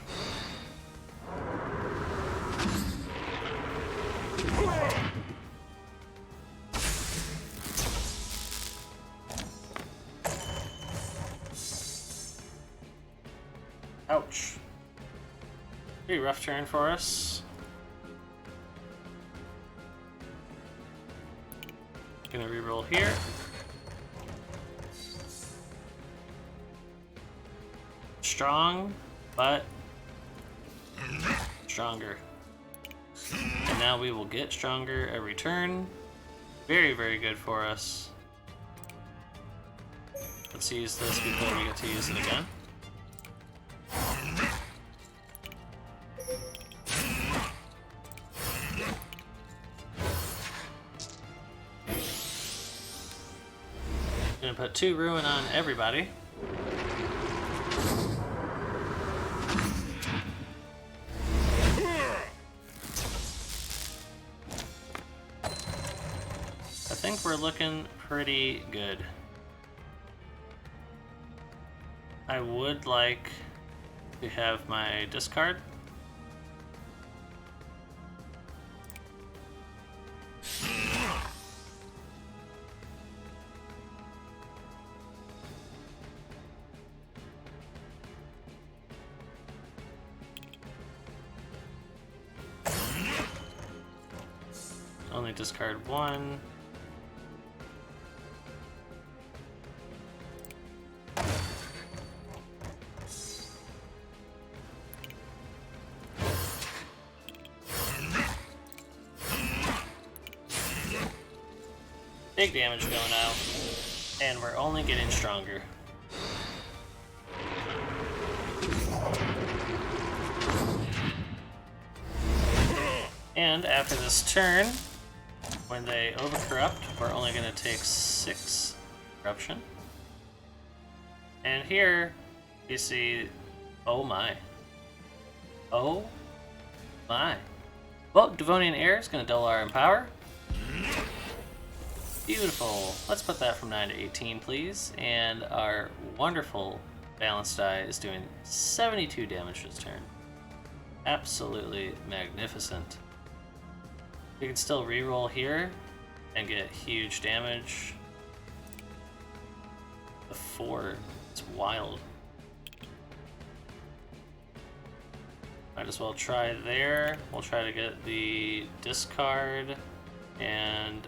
Ouch. Pretty rough turn for us. Gonna reroll here. Strong, but stronger. And now we will get stronger every turn. Very, very good for us. Let's use this before we get to use it again. Gonna put 2 Ruin on everybody. I think we're looking pretty good. I would like to have my discard. Only discard 1. Big damage going out, and we're only getting stronger. And after this turn, when they overcorrupt, we're only going to take 6 corruption. And here you see, oh my. Oh my. Well, Devonian Air is going to double our Empower. Beautiful. Let's put that from 9 to 18, please. And our wonderful Balance die is doing 72 damage this turn. Absolutely magnificent. We can still reroll here and get huge damage. The 4, it's wild. Might as well try there. We'll try to get the discard, and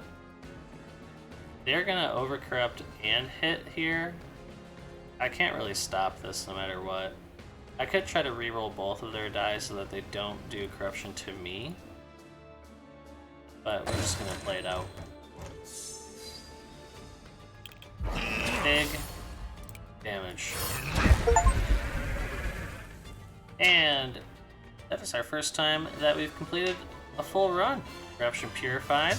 they're gonna overcorrupt and hit here. I can't really stop this no matter what. I could try to reroll both of their die so that they don't do corruption to me, but we're just gonna play it out. Big damage. And that is our first time that we've completed a full run. Corruption Purified.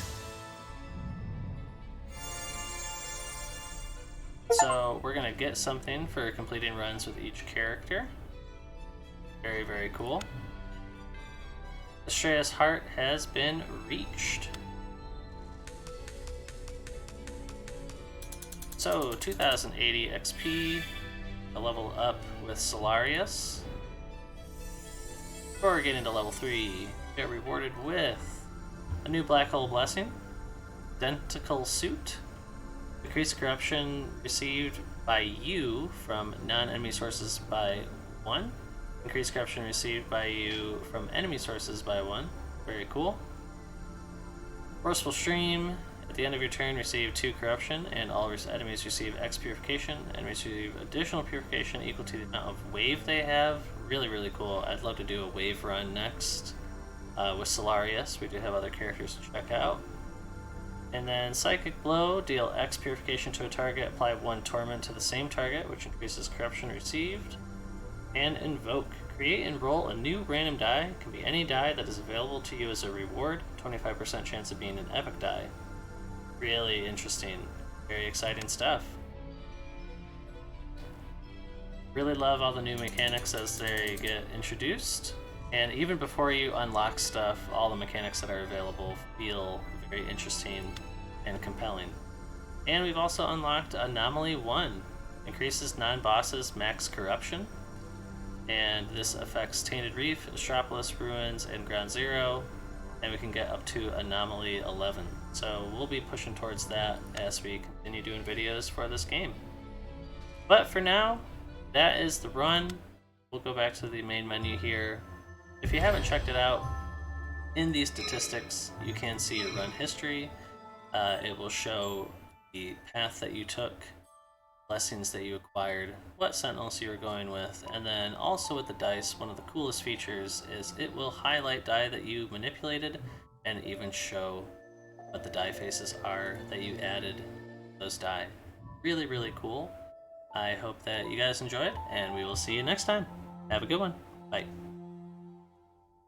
So we're gonna get something for completing runs with each character. Very, very cool. Astrea's heart has been reached. So 2080 XP, a level up with Cellarius. Before getting to level 3, we get rewarded with a new Black Hole Blessing, Identical Suit, decrease corruption received by you from non-enemy sources by 1, increase corruption received by you from enemy sources by 1, very cool. Forceful Stream, at the end of your turn receive 2 corruption, and all enemies receive X purification, and receive additional purification equal to the amount of wave they have. Really, really cool. I'd love to do a wave run next with Cellarius. We do have other characters to check out. And then Psychic Blow, deal X purification to a target, apply 1 torment to the same target, which increases corruption received. And Invoke, create and roll a new random die, can be any die that is available to you as a reward, 25% chance of being an epic die. Really interesting, very exciting stuff. Really love all the new mechanics as they get introduced, and even before you unlock stuff, all the mechanics that are available feel very interesting and compelling. And we've also unlocked Anomaly 1, increases non-bosses max corruption, and this affects Tainted Reef, Astropolis, Ruins, and Ground Zero, and we can get up to Anomaly 11. So we'll be pushing towards that as we continue doing videos for this game. But for now, that is the run. We'll go back to the main menu here. If you haven't checked it out, in these statistics, you can see your run history. It will show the path that you took, blessings that you acquired, what sentinels you were going with, and then also with the dice, one of the coolest features is it will highlight die that you manipulated and even show what the die faces are that you added those die. Really, really cool. I hope that you guys enjoyed, and we will see you next time. Have a good one. Bye.